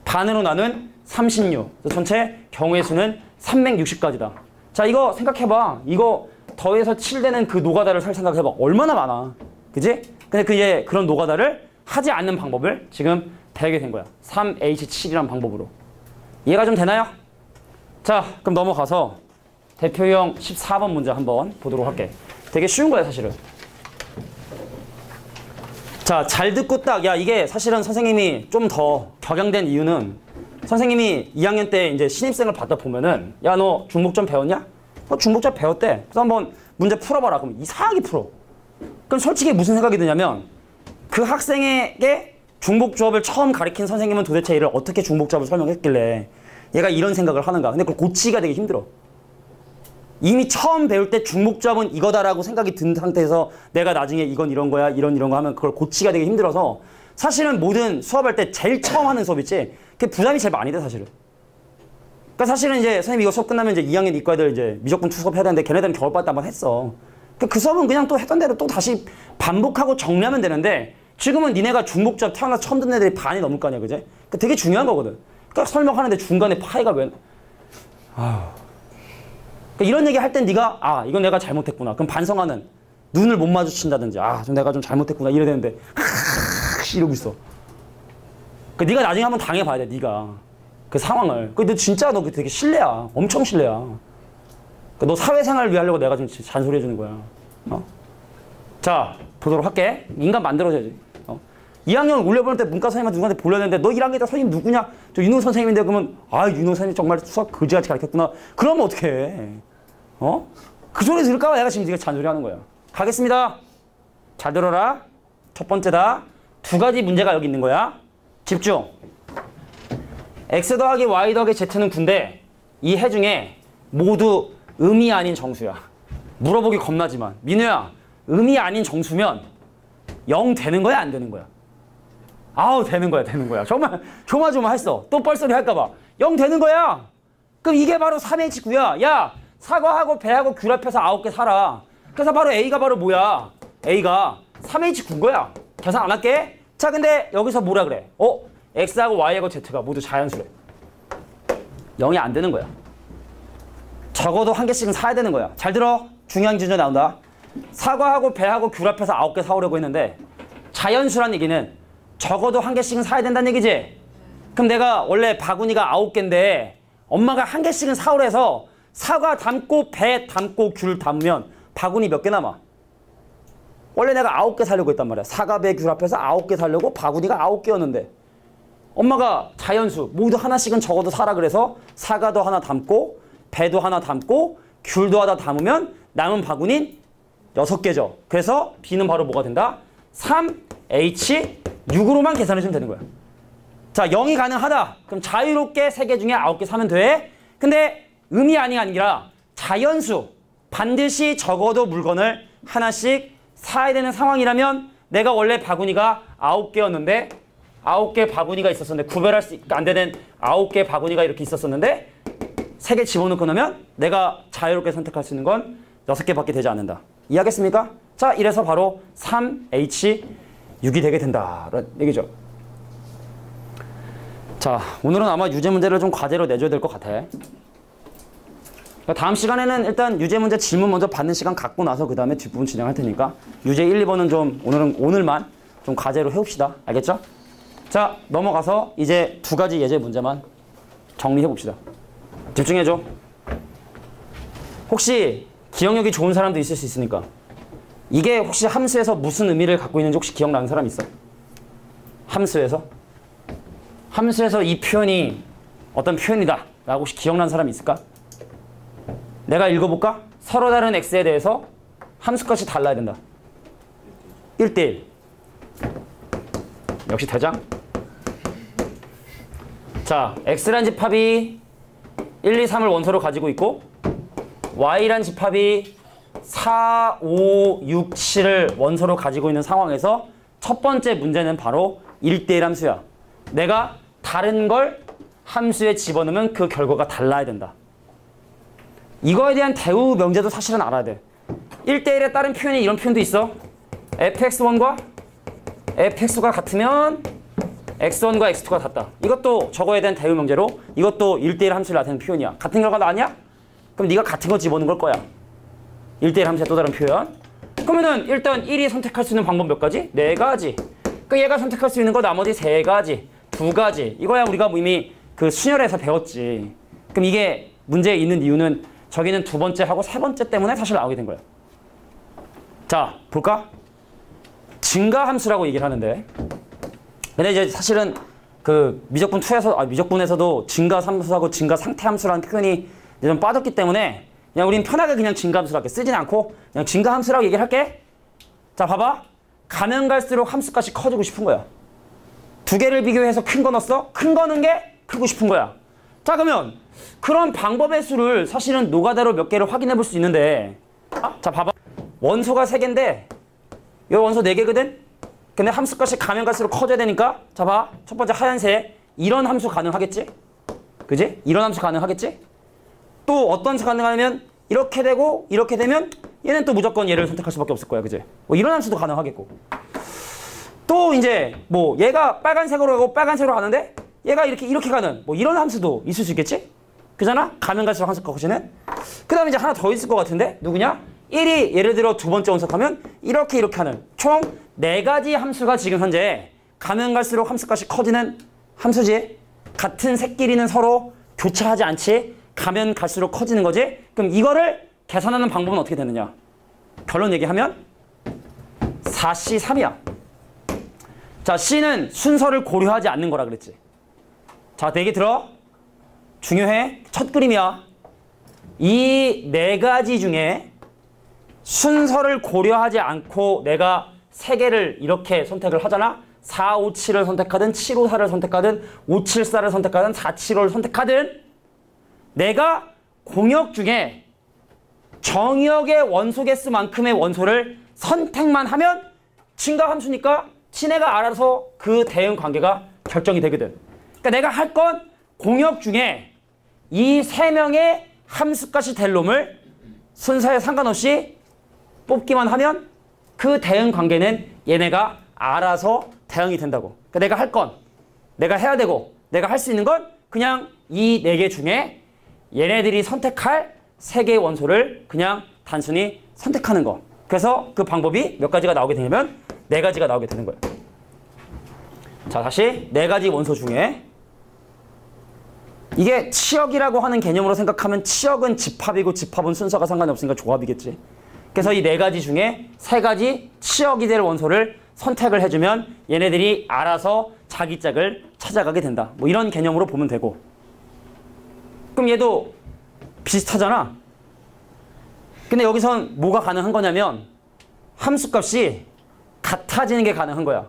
반으로 나눈 36. 전체 경우의 수는 360가지다. 자, 이거 생각해봐. 이거 더해서 7되는 그 노가다를 살 생각해봐. 얼마나 많아. 그지? 근데 그런 노가다를 하지 않는 방법을 지금 배우게 된 거야. 3H7이라는 방법으로. 이해가 좀 되나요? 자, 그럼 넘어가서 대표형 14번 문제 한번 보도록 할게. 되게 쉬운 거야 사실은. 자, 잘 듣고 딱, 야, 이게 사실은 선생님이 좀 더 격양된 이유는 선생님이 2학년 때 이제 신입생을 받다 보면은 야, 너 중복점 배웠냐? 중복점 배웠대. 그래서 한번 문제 풀어봐라. 그럼 이상하게 풀어. 그럼 솔직히 무슨 생각이 드냐면 그 학생에게 중복조합을 처음 가르친 선생님은 도대체 얘를 어떻게 중복조합을 설명했길래 얘가 이런 생각을 하는가. 근데 그걸 고치기가 되게 힘들어. 이미 처음 배울 때 중복조합은 이거다라고 생각이 든 상태에서 내가 나중에 이건 이런 거야, 이런 거 하면 그걸 고치기가 되게 힘들어서 사실은 모든 수업할 때 제일 처음 하는 수업 있지? 그게 부담이 제일 많이 돼, 사실은. 그러니까 사실은 이제 선생님 이거 수업 끝나면 이제 2학년 이과 애들 이제 미적분 투수업 해야 되는데 걔네들은 겨울방학 때 한번 했어. 그 수업은 그냥 또 했던 대로 또 다시 반복하고 정리하면 되는데 지금은 니네가 중복조합 태어나서 처음 듣는 애들이 반이 넘을 거 아니야, 그제? 그러니까 되게 중요한 거거든. 그러니까 설명하는데 중간에 파이가 왜... 그러니까 이런 얘기 할 땐 네가 아, 이건 내가 잘못했구나. 그럼 반성하는 눈을 못 마주친다든지 아, 좀 내가 좀 잘못했구나 이래야 되는데 이러고 있어. 그 네가 나중에 한번 당해봐야 돼, 네가 그 상황을. 너 진짜 너 되게 실례야, 엄청 실례야. 너 사회생활을 위하려고 내가 좀 잔소리 해주는 거야. 자, 보도록 할게. 인간 만들어줘야지. 2학년 올려보낼 때 문과 선생님한테 누구한테 보려는데 너 1학년 때 선생님 누구냐? 저 윤호 선생님인데 그러면 아, 윤호 선생님 정말 수학 거지같이 가르쳤구나. 그러면 어떡해. 그 소리 들을까 봐 내가 지금 네가 잔소리 하는 거야. 가겠습니다. 잘 들어라. 첫 번째다. 두 가지 문제가 여기 있는 거야. 집중. x 더하기 y 더하기 z는 9인데 이 해 중에 모두 음이 아닌 정수야. 물어보기 겁나지만 민우야, 음이 아닌 정수면 0 되는 거야, 안 되는 거야? 아우, 되는 거야, 되는 거야. 정말 조마조마했어. 또 뻘소리 할까 봐. 0 되는 거야. 그럼 이게 바로 3H9야. 야, 사과하고 배하고 귤 앞에서 9개 살아. 그래서 바로 A가 바로 뭐야? A가 3H9인 거야. 계산 안 할게. 자, 근데 여기서 뭐라 그래? X하고 Y하고 Z가 모두 자연수래. 0이 안 되는 거야. 적어도 한 개씩은 사야 되는 거야. 잘 들어. 중요한 기준이 나온다. 사과하고 배하고 귤 앞에서 9개 사오려고 했는데 자연수란 얘기는 적어도 한 개씩은 사야 된다는 얘기지? 그럼 내가 원래 바구니가 9개인데 엄마가 한 개씩은 사오래서 사과 담고 배 담고 귤 담으면 바구니 몇 개 남아? 원래 내가 9개 사려고 했단 말이야. 사과, 배, 귤 앞에서 9개 사려고 바구니가 9개였는데 엄마가 자연수 모두 하나씩은 적어도 사라 그래서 사과도 하나 담고 배도 하나 담고 귤도 하나 담으면 남은 바구니는 6개죠. 그래서 B는 바로 뭐가 된다? 3H6으로만 계산해주면 되는 거야. 자, 0이 가능하다. 그럼 자유롭게 3개 중에 9개 사면 돼. 근데 음이 아니라 자연수 반드시 적어도 물건을 하나씩 사야 되는 상황이라면 내가 원래 바구니가 9개였는데 9개 바구니가 있었는데 구별할 수 안 되는 9개 바구니가 이렇게 있었었는데 3개 집어넣고 나면 내가 자유롭게 선택할 수 있는 건 6개밖에 되지 않는다. 이해하겠습니까? 자, 이래서 바로 3H6이 되게 된다라는 얘기죠. 자, 오늘은 아마 유제 문제를 좀 과제로 내줘야 될 것 같아. 다음 시간에는 일단 유제 문제 질문 먼저 받는 시간 갖고 나서 그 다음에 뒷부분 진행할 테니까 유제 1, 2번은 좀 오늘만 좀 과제로 해봅시다. 알겠죠? 자, 넘어가서 이제 두 가지 예제 문제만 정리해봅시다. 집중해줘. 혹시 기억력이 좋은 사람도 있을 수 있으니까 이게 혹시 함수에서 무슨 의미를 갖고 있는지 혹시 기억나는 사람 있어? 함수에서 이 표현이 어떤 표현이다 라고 혹시 기억나는 사람이 있을까? 내가 읽어볼까? 서로 다른 x에 대해서 함수값이 달라야 된다. 1대1. 역시 대장. 자, x란 집합이 1, 2, 3을 원소로 가지고 있고 y란 집합이 4, 5, 6, 7을 원소로 가지고 있는 상황에서 첫 번째 문제는 바로 1대1 함수야. 내가 다른 걸 함수에 집어넣으면 그 결과가 달라야 된다. 이거에 대한 대우 명제도 사실은 알아야 돼. 1대1에 따른 표현이 이런 표현도 있어. fx1과 fx가 같으면 x1과 x2가 같다. 이것도 저거에 대한 대우 명제로 이것도 1대1 함수를 나타내는 표현이야. 같은 결과 나왔냐? 그럼 네가 같은 거 집어넣은 걸 거야. 1대1 함수의 또 다른 표현. 그러면은 일단 1이 선택할 수 있는 방법 몇 가지? 4가지. 그 얘가 선택할 수 있는 거 나머지 3가지, 2가지. 이거야 우리가 이미 그 순열에서 배웠지. 그럼 이게 문제에 있는 이유는 저기는 두 번째 하고 세 번째 때문에 사실 나오게 된 거야. 자, 볼까? 증가함수라고 얘기를 하는데, 근데 이제 사실은 그 미적분에서도 증가함수하고 증가상태함수라는 표현이 이제 좀 빠졌기 때문에 그냥 우린 편하게 그냥 증가함수라고 쓰진 않고 그냥 증가함수라고 얘기를 할게. 자, 봐봐. 가면 갈수록 함수값이 커지고 싶은 거야. 두 개를 비교해서 큰 거 넣었어? 큰 거 넣은 게 크고 싶은 거야. 자, 그러면 그런 방법의 수를 사실은 노가다로 몇 개를 확인해 볼 수 있는데, 자, 봐봐. 원소가 3개인데 이 원소 4개거든? 근데 함수값이 가면 갈수록 커져야 되니까, 자, 봐. 첫 번째 하얀색. 이런 함수 가능하겠지? 그지? 이런 함수 가능하겠지? 또 어떤 함수 가능하냐면 이렇게 되고 이렇게 되면 얘는 또 무조건 얘를 선택할 수밖에 없을 거야. 그지? 뭐 이런 함수도 가능하겠고. 또 이제 뭐 얘가 빨간색으로 가고 빨간색으로 가는데 얘가 이렇게 가는 뭐 이런 함수도 있을 수 있겠지? 그잖아? 가면 갈수록 함수가 커지는. 그 다음에 이제 하나 더 있을 것 같은데 누구냐? 1이 예를 들어 두 번째 원소하면 이렇게 하는 총 4가지 함수가 지금 현재 가면 갈수록 함수값이 커지는 함수지. 같은 색끼리는 서로 교차하지 않지. 가면 갈수록 커지는 거지. 그럼 이거를 계산하는 방법은 어떻게 되느냐? 결론 얘기하면 4C3이야. 자, C는 순서를 고려하지 않는 거라 그랬지. 자, 내 얘기 들어. 중요해. 첫 그림이야. 이 4가지 중에 순서를 고려하지 않고 내가 3개를 이렇게 선택을 하잖아. 4, 5, 7을 선택하든 7, 5, 4를 선택하든 5, 7, 4를 선택하든 4, 7, 5를 선택하든 내가 공역 중에 정역의 원소 개수만큼의 원소를 선택만 하면 증가함수니까 친애가 알아서 그 대응 관계가 결정이 되거든. 그러니까 내가 할 건 공역 중에 이 3명의 함수값이 될 놈을 순서에 상관없이 뽑기만 하면 그 대응 관계는 얘네가 알아서 대응이 된다고. 그러니까 내가 할 건, 내가 해야 되고, 내가 할 수 있는 건 그냥 이 4개 중에 얘네들이 선택할 3개의 원소를 그냥 단순히 선택하는 거. 그래서 그 방법이 몇 가지가 나오게 되냐면 4가지가 나오게 되는 거예요. 자, 다시 4가지 원소 중에 이게 치역이라고 하는 개념으로 생각하면 치역은 집합이고 집합은 순서가 상관이 없으니까 조합이겠지. 그래서 이 4가지 중에 3가지 치역이 될 원소를 선택을 해주면 얘네들이 알아서 자기 짝을 찾아가게 된다. 뭐 이런 개념으로 보면 되고. 그럼 얘도 비슷하잖아. 근데 여기선 뭐가 가능한 거냐면 함수값이 같아지는 게 가능한 거야.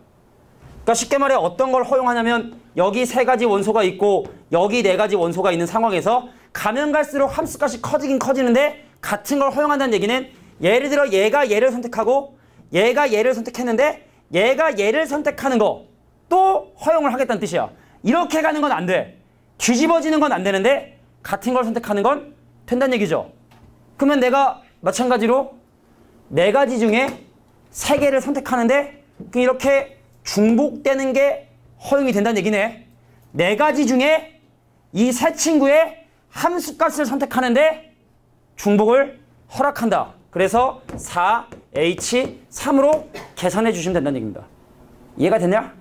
그러니까 쉽게 말해 어떤 걸 허용하냐면 여기 3가지 원소가 있고 여기 4가지 원소가 있는 상황에서 가면 갈수록 함수값이 커지긴 커지는데 같은 걸 허용한다는 얘기는 예를 들어 얘가 얘를 선택하고 얘가 얘를 선택했는데 얘가 얘를 선택하는 거 또 허용을 하겠다는 뜻이야. 이렇게 가는 건 안 돼. 뒤집어지는 건 안 되는데 같은 걸 선택하는 건 된다는 얘기죠. 그러면 내가 마찬가지로 4가지 중에 3개를 선택하는데 이렇게 중복되는 게 허용이 된다는 얘기네. 4가지 중에 이 세 친구의 함수값을 선택하는데 중복을 허락한다. 그래서 4H3으로 계산해 주시면 된다는 얘기입니다. 이해가 됐냐?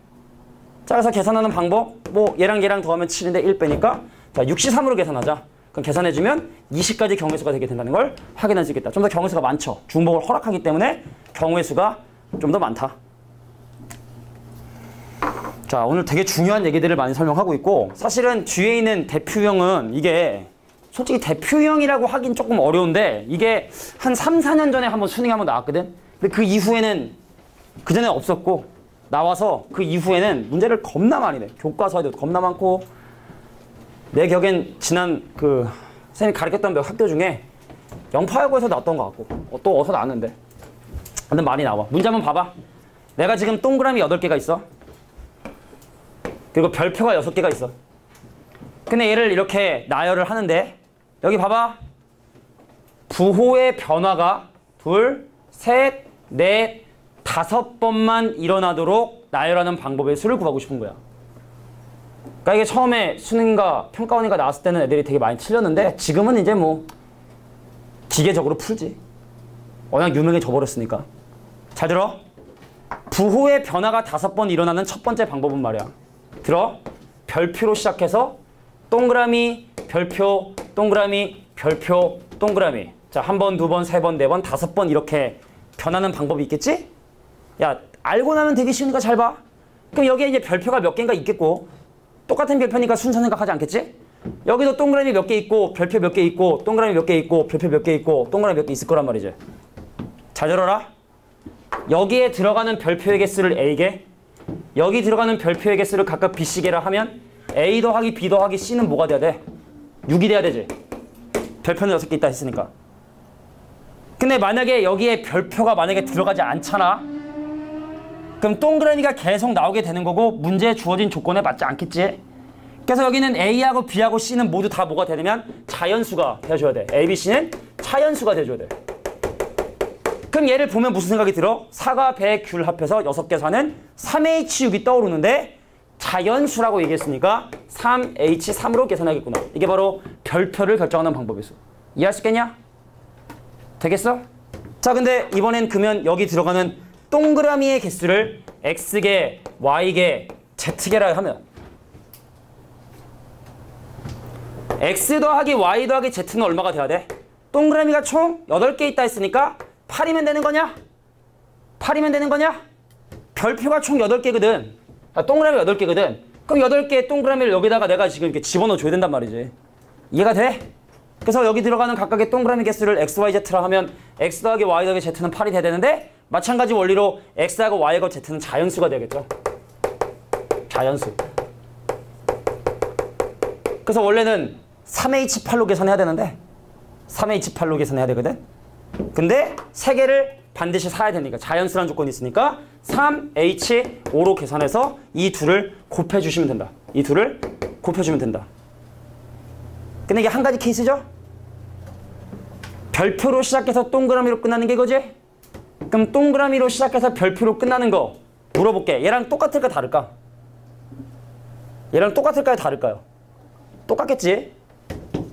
자, 그래서 계산하는 방법, 뭐 얘랑 얘랑 더하면 7인데 1 빼니까 자, 6C3으로 계산하자. 그럼 계산해주면 20가지 경우의 수가 되게 된다는 걸 확인할 수 있겠다. 좀 더 경우의 수가 많죠. 중복을 허락하기 때문에 경우의 수가 좀 더 많다. 자, 오늘 되게 중요한 얘기들을 많이 설명하고 있고 사실은 뒤에 있는 대표형은 이게 솔직히 대표형이라고 하긴 조금 어려운데 이게 한 3, 4년 전에 한번 수능에 한번 나왔거든. 근데 그 이후에는 그전에 없었고 나와서 그 이후에는 문제를 겁나 많이 내. 교과서에도 겁나 많고 내 기억엔 지난 그 선생님이 가르쳤던 몇 학교 중에 영파여고에서 나왔던 것 같고 또 어디서 나왔는데 근데 많이 나와. 문제 한번 봐봐. 내가 지금 동그라미 8개가 있어. 그리고 별표가 6개가 있어. 근데 얘를 이렇게 나열을 하는데 여기 봐봐. 부호의 변화가 2, 3, 4, 5번만 일어나도록 나열하는 방법의 수를 구하고 싶은 거야. 그러니까 이게 처음에 수능과 평가원이가 나왔을 때는 애들이 되게 많이 틀렸는데 지금은 이제 뭐 기계적으로 풀지. 워낙 유명해져 버렸으니까. 잘 들어. 부호의 변화가 5번 일어나는 첫 번째 방법은 말이야. 들어. 별표로 시작해서 동그라미, 별표, 동그라미, 별표, 동그라미. 자, 1번, 2번, 3번, 4번, 5번 이렇게 변하는 방법이 있겠지? 야, 알고 나면 되게 쉬우니까 잘 봐. 그럼 여기에 이제 별표가 몇 개인가 있겠고 똑같은 별표니까 순서 생각하지 않겠지? 여기도 동그라미 몇 개 있고 별표 몇 개 있고 동그라미 몇 개 있고 별표 몇 개 있고 동그라미 몇 개 있을 거란 말이지. 잘 들어라. 여기에 들어가는 별표의 개수를 A개, 여기 들어가는 별표의 개수를 각각 B씨개라 하면 A 더하기 B 더하기 C는 뭐가 돼야 돼? 6이 돼야 되지. 별표는 6개 있다 했으니까. 근데 만약에 여기에 별표가 만약에 들어가지 않잖아. 그럼 동그라미가 계속 나오게 되는 거고 문제에 주어진 조건에 맞지 않겠지. 그래서 여기는 A하고 B하고 C는 모두 다 뭐가 되냐면 자연수가 되어줘야 돼. A, B, C는 자연수가 되어줘야 돼. 그럼 얘를 보면 무슨 생각이 들어? 사과, 배, 귤 합해서 6개 사는 3H6이 떠오르는데 자연수라고 얘기했으니까 3H3으로 계산하겠구나. 이게 바로 별표를 결정하는 방법이었어. 이해할 수 있겠냐? 되겠어? 자, 근데 이번엔 그러면 여기 들어가는 동그라미의 개수를 X개, Y개, Z개라 하면 X 더하기 Y 더하기 Z는 얼마가 돼야 돼? 동그라미가 총 8개 있다 했으니까 8이면 되는 거냐? 8이면 되는 거냐? 별표가 총 8개거든. 동그라미 8개거든. 그럼 8개의 동그라미를 여기다가 내가 지금 이렇게 집어넣어 줘야 된단 말이지. 이해가 돼? 그래서 여기 들어가는 각각의 동그라미 개수를 X, Y, Z라 하면 X 더하기 Y 더하기 Z는 8이 돼야 되는데 마찬가지 원리로 X하고 Y하고 Z는 자연수가 되겠죠. 자연수. 그래서 원래는 3H8로 계산해야 되는데 3H8로 계산해야 되거든. 근데 3개를 반드시 사야 되니까 자연수라는 조건이 있으니까 3H5로 계산해서 이 둘을 곱해주시면 된다. 이 둘을 곱해주면 된다. 근데 이게 한 가지 케이스죠? 별표로 시작해서 동그라미로 끝나는 게 이거지? 그럼 동그라미로 시작해서 별표로 끝나는 거 물어볼게. 얘랑 똑같을까 다를까? 얘랑 똑같을까요 다를까요? 똑같겠지?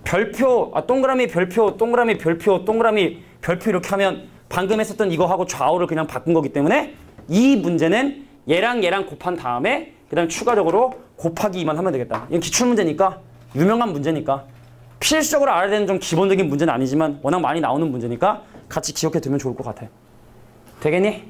별표, 동그라미 별표, 동그라미 별표, 동그라미 별표 이렇게 하면 방금 했었던 이거하고 좌우를 그냥 바꾼 거기 때문에 이 문제는 얘랑 얘랑 곱한 다음에 그 다음에 추가적으로 곱하기 2만 하면 되겠다. 이건 기출문제니까 유명한 문제니까 필수적으로 알아야 되는 좀 기본적인 문제는 아니지만 워낙 많이 나오는 문제니까 같이 기억해 두면 좋을 것 같아. 되겠니?